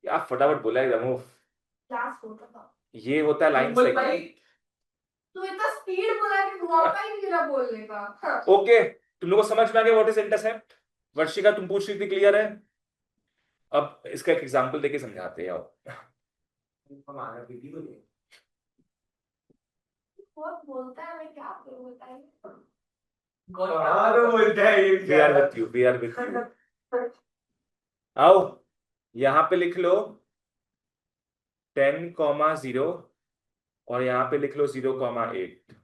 आप फटाफट बोला एकदम। क्लास होता था। ये होता है लाइन सेगमेंट। तो इतना स्पीड बोला कि मौका ही नहीं मिला बोलने का। हाँ। ओके, तुम लोगों को समझ में आ गया व्हाट इज इंटरसेप्ट? वर्षिका तुम पूछ रही थी, क्लियर है? अब इसका एक एग्जांपल देके समझाते हैं। हमारा दीदी को नहीं। बहुत बोलता है, मैं क्या करूं बताइए। हाँ तो बोलता है ये we are with you, we are with you. आओ यहां पे लिख लो 10,0, और यहां पे लिख लो 0,8।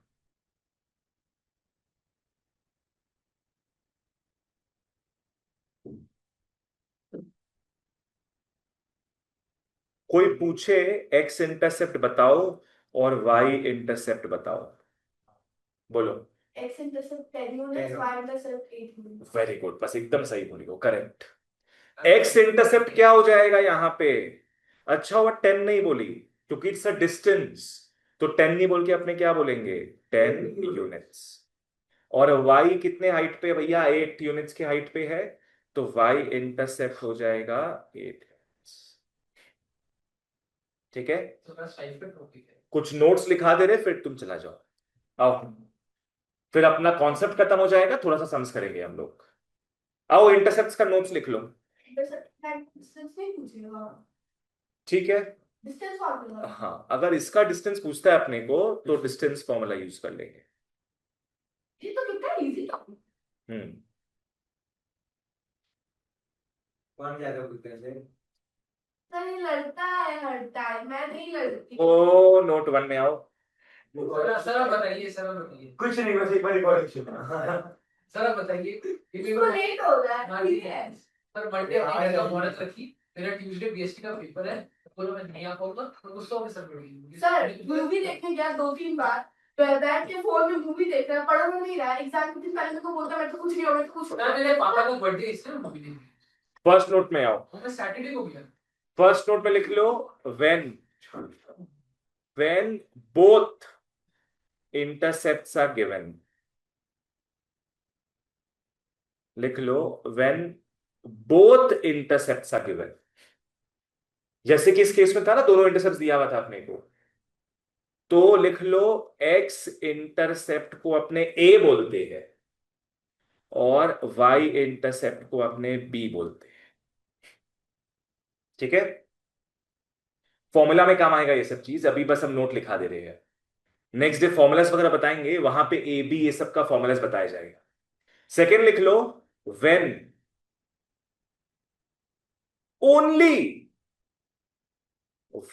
कोई पूछे एक्स इंटरसेप्ट बताओ और वाई इंटरसेप्ट बताओ, बोलो। X intercept 10 units, Y intercept 8 units. Very good, बस एकदम सही बोली हो, करेक्ट। एक्स इंटरसेप्ट क्या हो जाएगा यहां पे? अच्छा हुआ 10 नहीं बोली, क्योंकि इट्स अ डिस्टेंस। तो 10 नहीं बोल के अपने क्या बोलेंगे? 10 यूनिट्स। और वाई कितने हाइट पे भैया? 8 यूनिट्स के हाइट पे है, तो वाई इंटरसेप्ट हो जाएगा 8 यूनिट्स। ठीक है, तो बस 5 पे टॉपिक है। कुछ नोट्स लिखा दे रहे, फिर तुम चला जाओ। आओ, फिर अपना कॉन्सेप्ट खत्म हो जाएगा, थोड़ा सा समझ करेंगे हम लोग। आओ इंटरसेप्ट्स का नोट्स लिख लो। इंटरसेप्ट डिस्टेंस नहीं पूछेगा, ठीक है, डिस्टेंस फार्मूला। हाँ अगर इसका डिस्टेंस पूछता है अपने को तो डिस्टेंस फॉर्मूला यूज कर लेंगे। ये तो कितना इजी था। हम्म, कौन ज्यादा पूछते हैं? सही लड़ता है हर टाइम, मैं नहीं लड़ती। ओ नोट 1 में आओ। सर आप बताइए, सर आप बताइए, कुछ नहीं, बस एक बार रिकॉर्डिंग सर आप बताइए। इसको लेट हो रहा है, ठीक है। सर मंडे अपने का मुहूर्त रखी, मेरा ट्यूसडे बीएसटी का पेपर है, बोलो मैं नहीं आ पाऊंगा, तो गुस्सा होकर सर पड़ेगी। सर मूवी देखने गया 2-3 बार, तो बैठ के फोन में मूवी देख रहा है, पढ़ नहीं रहा है। एग्जाम के दिन पहले मेरे को बोलता है मैं तो कुछ नहीं हो, मैं तो कुछ सर मेरे पापा का बर्थडे इससे मूवी देखी, फर्स्ट नोट में आओ। मैं सैटरडे को गया। फर्स्ट नोट में लिख लो when, when both intercepts are given, लिख लो when both intercepts are given. जैसे कि इस केस में था ना, दोनों इंटरसेप्ट दिया हुआ था अपने को, तो लिख लो एक्स इंटरसेप्ट को अपने ए बोलते हैं और वाई इंटरसेप्ट को अपने बी बोलते हैं। ठीक है, फॉर्मूला में काम आएगा ये सब चीज, अभी बस हम नोट लिखा दे रहे हैं। नेक्स्ट डे फॉर्मूलाज वगैरह बताएंगे, वहां पे ए बी ये सब का फॉर्मूलाज बताया जाएगा। सेकेंड लिख लो when only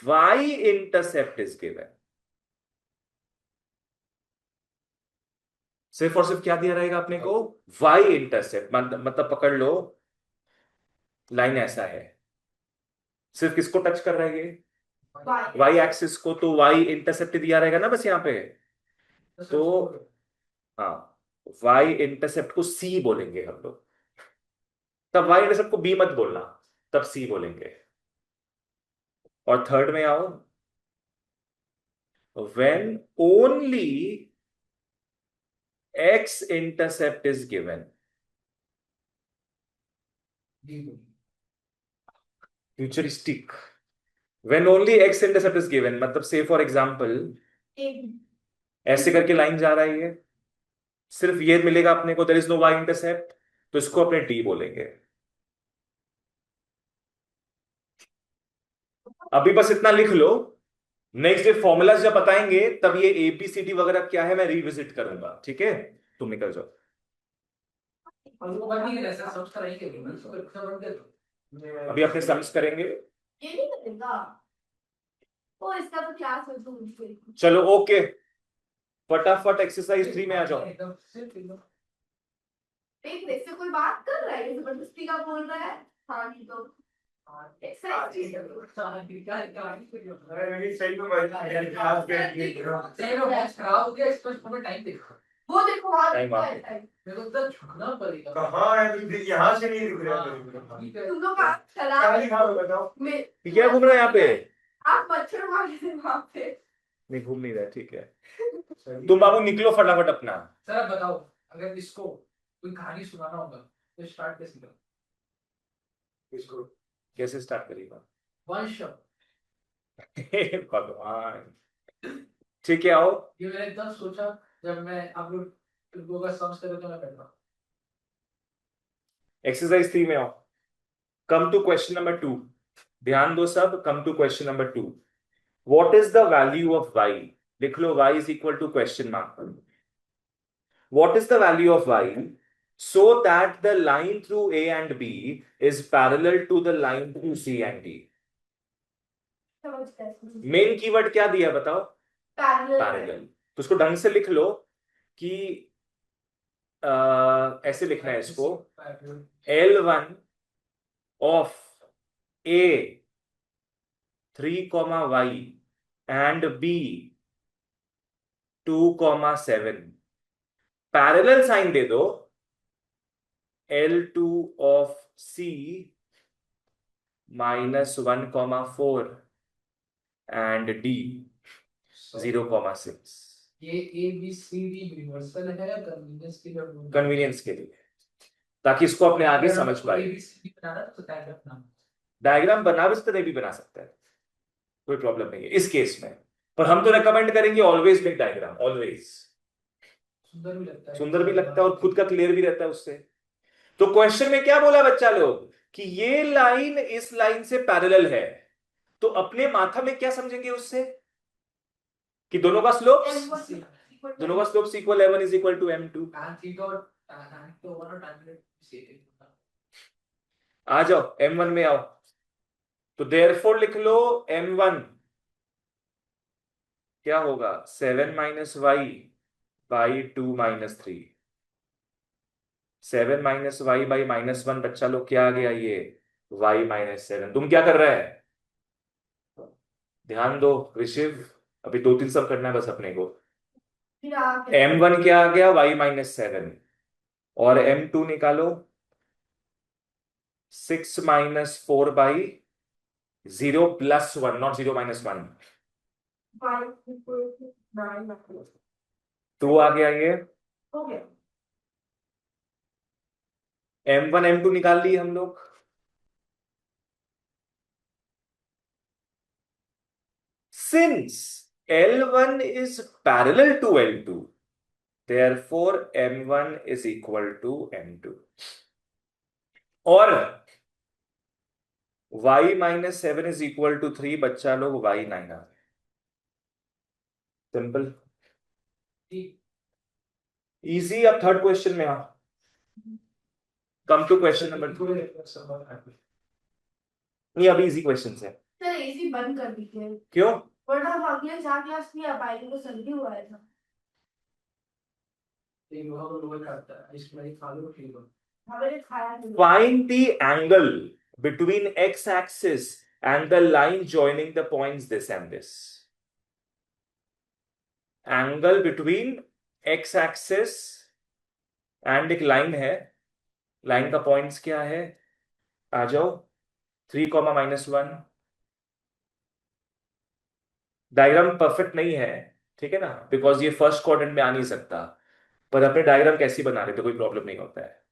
y intercept is given. सिर्फ और सिर्फ क्या दिया रहेगा अपने को, y इंटरसेप्ट, मतलब पकड़ लो लाइन ऐसा है, सिर्फ किसको टच कर रहा है ये, y एक्सिस को, तो y इंटरसेप्ट दिया रहेगा ना बस यहां पे। तो हाँ, y इंटरसेप्ट को c बोलेंगे हम लोग, तब y इंटरसेप्ट को b मत बोलना, तब c बोलेंगे। और थर्ड में आओ, when only x intercept is given, futuristic, when only x intercept is given, मतलब से फॉर एग्जांपल ऐसे करके लाइन जा रहा है ये, सिर्फ ये मिलेगा अपने को, there is no y intercept, तो इसको अपने d बोलेंगे। अभी बस इतना लिख लो, नेक्स्ट डे फॉर्मूलाज जब बताएंगे तब ये ABCD वगैरह क्या है मैं रिविजिट करूंगा। ठीक है, तुम निकल जाओ। अभी अपने सम्स करेंगे, ये नहीं करेगा वो, इसका तो क्लास में तो मुझे चलो ओके, फटाफट एक्सरसाइज 3 में आ जाओ। देख रहे से कोई बात कर रहा है, जबरदस्ती का बोल रहा है। हाँ नहीं तो एक्सरसाइज वो देखो वहाँ Time देखो आ ऐसा है। मेरे को उधर झुकना पड़ेगा। कहाँ है यहाँ से नहीं दिख रहा है। ठीक है। तुम लोग आप क्या चला लिखा हुआ बताओ। में क्या घूम रहा है यहाँ पे, आप मच्छर मारे थे वहाँ पे। नहीं घूम नहीं रहा, ठीक है। तुम बाबू निकलो फटाफट अपना। सर आप बताओ, अगर इसको कोई कहानी सुनाना होगा तो स्टार्ट कैसे करो? इसको कैसे स्टार्ट करेगा, वन शॉट। हे भगवान। ठीक है, आओ। ये मैंने एकदम सोचा जब मैं आप लोग का सम्स कर रहे थे, मैं कर रहा। एक्सरसाइज 3 में आओ, कम टू क्वेश्चन नंबर 2। ध्यान दो सब, come to question number 2। What is the value of y, लिख लो y is equal to question mark. What is the value of y so that the line through A and B is parallel to the line through C and D। Main keyword क्या दिया बताओ, parallel. तो उसको ढंग से लिख लो कि ऐसे लिखना है इसको, L1 of A 3, y and B 2, 7 parallel sign दे दो, L2 of C -1, 4 and D 0, 6। ये ABCD यूनिवर्सल है कन्वीनियंस के लिए, कन्वीनियंस के लिए, ताकि इसको अपने आगे समझ पाए। ABCD बनाना तो डायग्राम बना भी सकते, भी बना सकता है, कोई प्रॉब्लम नहीं है इस केस में, पर हम तो रेकमेंड करेंगे ऑलवेज मेक डायग्राम, ऑलवेज। सुंदर भी लगता है, सुंदर भी लगता है और खुद का क्लियर भी रहता है उससे। तो क्वेश्चन में क्या बोला बच्चा लोग कि ये लाइन इस लाइन से पैरेलल है, तो अपने माथा में क्या समझेंगे उससे कि दोनों का slope equal M1 is equal to M2। आ जाओ M1 में आओ, तो देयरफॉर लिख लो M1 क्या होगा, 7 - y by 2 - 3। 7 - y by -1 बच्चा लोग क्या आ गया, ये y -7। तुम क्या कर रहा है, ध्यान दो ऋषिव, अभी 2-3 सब करना है बस अपने को। M1 क्या आ गया, y -7, और M2 निकालो 6 - 4 by 0 + 1, नॉट 0 - 1। 2 आ गया ये। हो गया। M1 M2 निकाल लिए हम लोग। Since L1 is parallel to L2, therefore M1 is equal to M2. और y minus 7 is equal to 3, बच्चा लोग y9 आ गया। Simple, easy. अब थर्ड क्वेश्चन में आओ। Come to question number 2। ये अभी इजी क्वेश्चन है। चल एसी बंद कर दीजिए, क्यों? वरना हम अगले 4 क्लास नहीं आ पाएंगे, तो सर्दी हुआ है था। हमें खाया नहीं। Find the angle between x-axis and the line joining the points this and this. Angle between x-axis and एक लाइन है, लाइन का पॉइंट्स क्या है? आ जाओ। 3, -1। डायग्राम परफेक्ट नहीं है, ठीक है ना, बिकॉज ये फर्स्ट क्वाड्रेंट में आ नहीं सकता, पर अपने डायग्राम कैसी बना रहे थे कोई प्रॉब्लम नहीं होता है।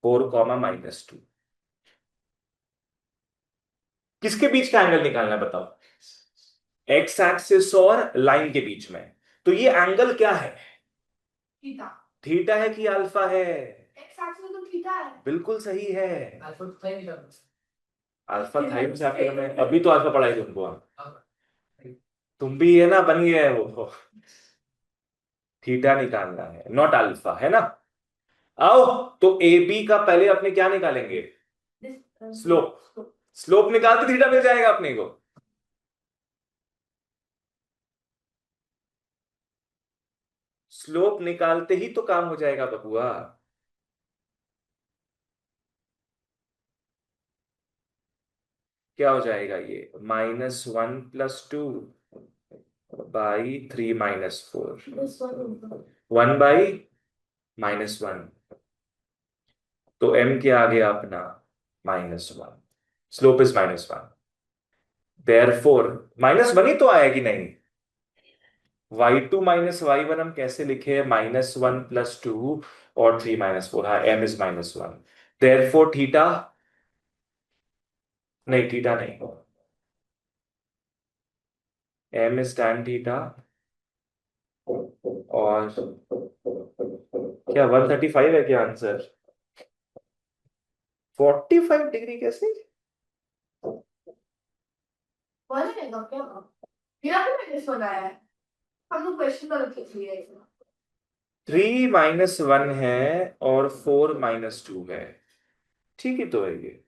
4, -2। किसके बीच का एंगल निकालना है बताओ? एक्स एक्सिस और लाइन के बीच में। तो ये एंगल क्या है? थीटा। थीटा है कि अल्फा है? एक्स एक्सिस में तो थीटा है। बिल्कुल सही है। अल्फा तो नहीं था। अल्फा था ही चैप्टर में, अभी तो अल्फा पढ़ाई तुमको। तुम भी है ना, बन गया है वो। थीटा निकालना है, नॉट अल्फा, है ना। आओ, तो ए बी का पहले अपने क्या निकालेंगे? स्लोप। स्लोप निकालते थीटा मिल जाएगा अपने को। स्लोप निकालते ही तो काम हो जाएगा बबुआ। क्या हो जाएगा ये? -1 + 2/3 - 4, 1/-1। तो m क्या आ गया अपना? -1। स्लोप इज -1, देयरफॉर -1 ही तो आया कि नहीं? y2 - y1 हम कैसे लिखे? -1 + 2 और 3 - 4। हाँ, m इज -1, देयरफॉर थीटा नहीं, थीटा नहीं, m इज tan थीटा। और क्या 135 है क्या आंसर? 45 डिग्री कैसे? बोलेगा क्या? मेरा भी मैंने सुना है, हम लोग क्वेश्चन का लिख लिए हैं। 3 -1 है और 4 -2 है, ठीक ही तो है ये।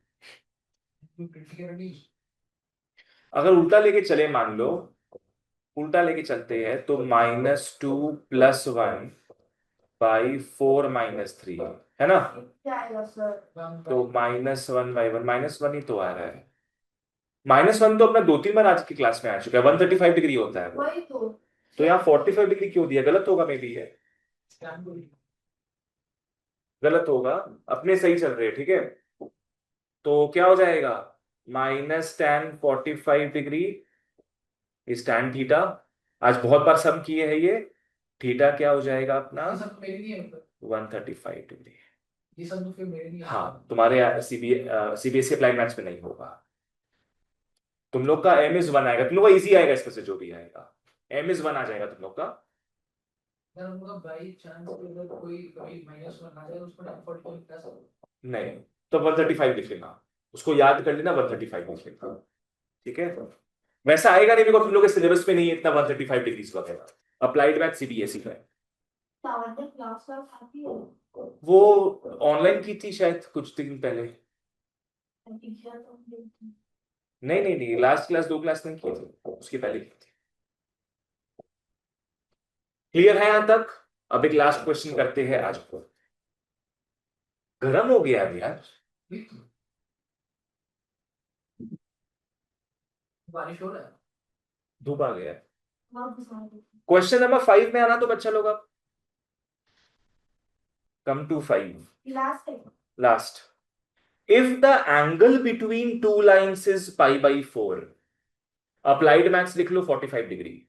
अगर उल्टा लेके चले, मान लो उल्टा लेके चलते हैं, तो -2 + 1/4 - 3, है ना। क्या आएगा सर? तो -1/1, -1 ही तो आ रहा है। -1 तो अपना 2-3 बार आज की क्लास में आ चुका है, 135 डिग्री होता है वो। वही तो यहाँ 45 डिग्री क्यों दिया? गलत होगा मे बी, है गलत होगा, अपने सही चल रहे हैं, ठीक है। तो क्या हो जाएगा? -tan 45 degree is tan theta. आज बहुत बार सम किए हैं ये। थीटा क्या हो जाएगा अपना? ये सब मेरे नहीं है, 135 डिग्री। ये सब तो फिर मेरे नहीं है। हाँ, तुम्हारे सीबीएसई अप्लाइड मैथ्स में नहीं होगा। तुम लोग का m इज 1 आएगा, तुम लोग का इजी आएगा, इसमें से जो भी आएगा m इज 1 आ जाएगा तुम लोग का। अगर हम लोग बाई चांस अगर कोई -1 आ जाए उसको 45 प्लस नहीं, तो 135 लिख लेना, उसको याद कर लेना, 135 लिख लेना, ठीक है। वैसा आएगा नहीं, बिकॉज तुम लोग के सिलेबस में नहीं है इतना 135 डिग्रीज वगैरह। अप्लाइड मैथ सीबीएसई में क्लास आती है। वो ऑनलाइन की थी शायद कुछ दिन पहले। नहीं नहीं नहीं, लास्ट क्लास 2 क्लास नहीं की थी, उसकी पहले की थी। क्लियर है यहां तक? अब एक लास्ट क्वेश्चन करते हैं आज को। गर्म हो गया है यार, बारिश हो रहा है। धूप आ गया है। क्वेश्चन नंबर 5 में आना तो बच्चा लोग, अब come to 5, last. If the angle between two lines is π/4, applied maths लिख लो 45 डिग्री।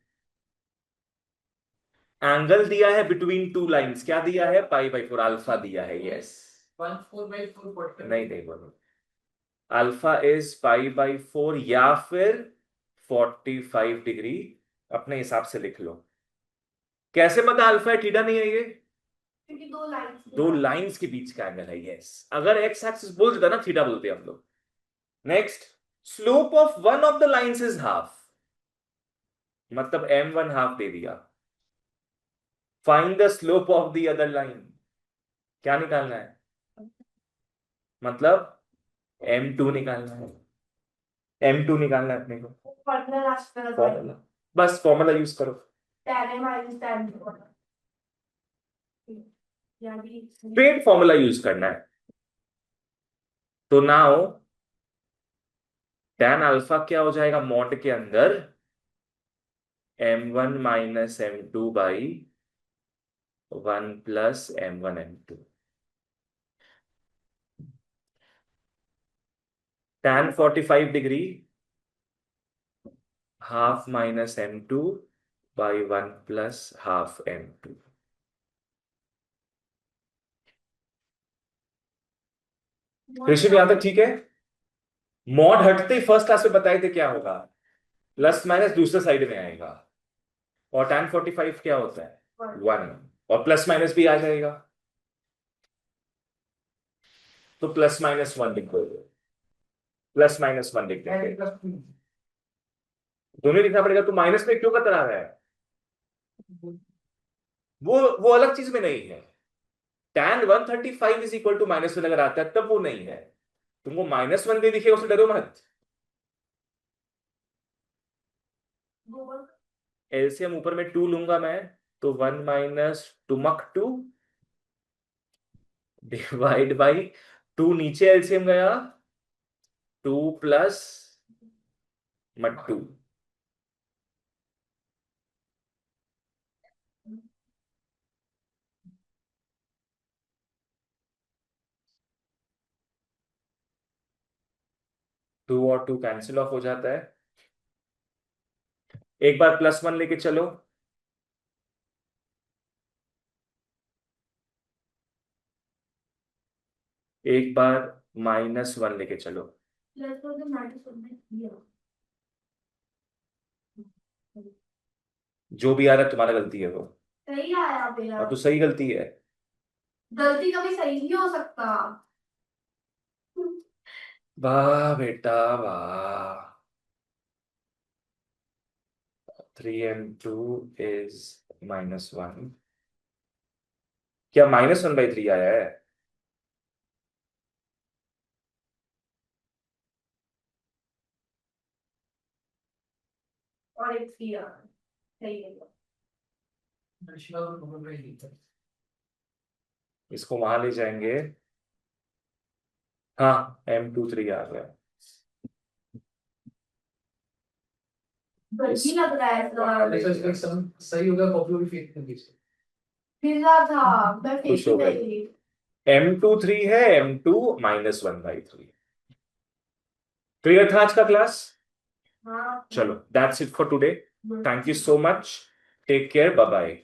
एंगल दिया है बिटवीन टू लाइंस, क्या दिया है? π/4 अल्फा दिया है, यस। 1/4 नहीं नहीं बोलो, अल्फा इज π/4 या फिर 45 डिग्री, अपने हिसाब से लिख लो। कैसे पता अल्फा है थीटा नहीं है ये? क्योंकि दो दो लाइंस के बीच का एंगल है, यस। अगर एक्स एक्सिस बोल देता ना, थीटा बोलते हम लोग। Next, slope of one of the lines is half, मतलब m1 हाफ दे दिया। Find the slope of the other line, क्या निकालना है? मतलब m2 निकालना है, m2 निकालना है अपने को। फॉर्मूला, बस फॉर्मूला यूज करो। स्ट्रेट फॉर्मूला यूज करना है। तो नाउ tan अल्फा क्या हो जाएगा मॉड के अंदर? m1 minus m2 by 1 plus m1 m2। tan 45 degree half minus m2 by 1 plus half m2। ऋषि यहां तक ठीक है? मॉड हटते ही फर्स्ट क्लास में बताए थे क्या होगा, प्लस माइनस दूसरे साइड में आएगा, और tan 45 क्या होता है? 1, और प्लस माइनस भी आ जाएगा, तो +-1 लिख दो, +-1 लिख देंगे। दोनों लिखना पड़ेगा, तो माइनस में क्यों कतरा रहा है? वो अलग चीज में नहीं है। tan 135 इज इक्वल टू -1 अगर आता है तब वो नहीं है। तुमको -1 भी दिखेगा उससे डरो मत। एलसीएम ऊपर में 2 लूंगा मैं, तो 1 माइनस 2 डिवाइड बाई 2, नीचे एलसीएम गया 2 प्लस मट्टू। टू और 2 कैंसिल ऑफ हो जाता है। एक बार +1 लेके चलो, एक बार -1 लेके चलो। जो भी आ रहा है तुम्हारा गलती है वो। सही आया मेरा। और तो सही गलती है। गलती कभी सही नहीं हो सकता। वाह बेटा वाह। 3m2 is -1। क्या -1/3 आया है? और एक थ्री आ सही है। इसको वहां ले जाएंगे। हाँ, m2 3 आ गया। गलती लग रहा है सर। सही होगा, कॉपी भी फेंक देंगे इसको। पिज्जा था, मैं खुश फेंक हो ही गए। नहीं थी। m2 3 है, m2 -1/3। क्लियर था आज का क्लास? हाँ। चलो, that's it for today. Thank you so much, take care, bye bye.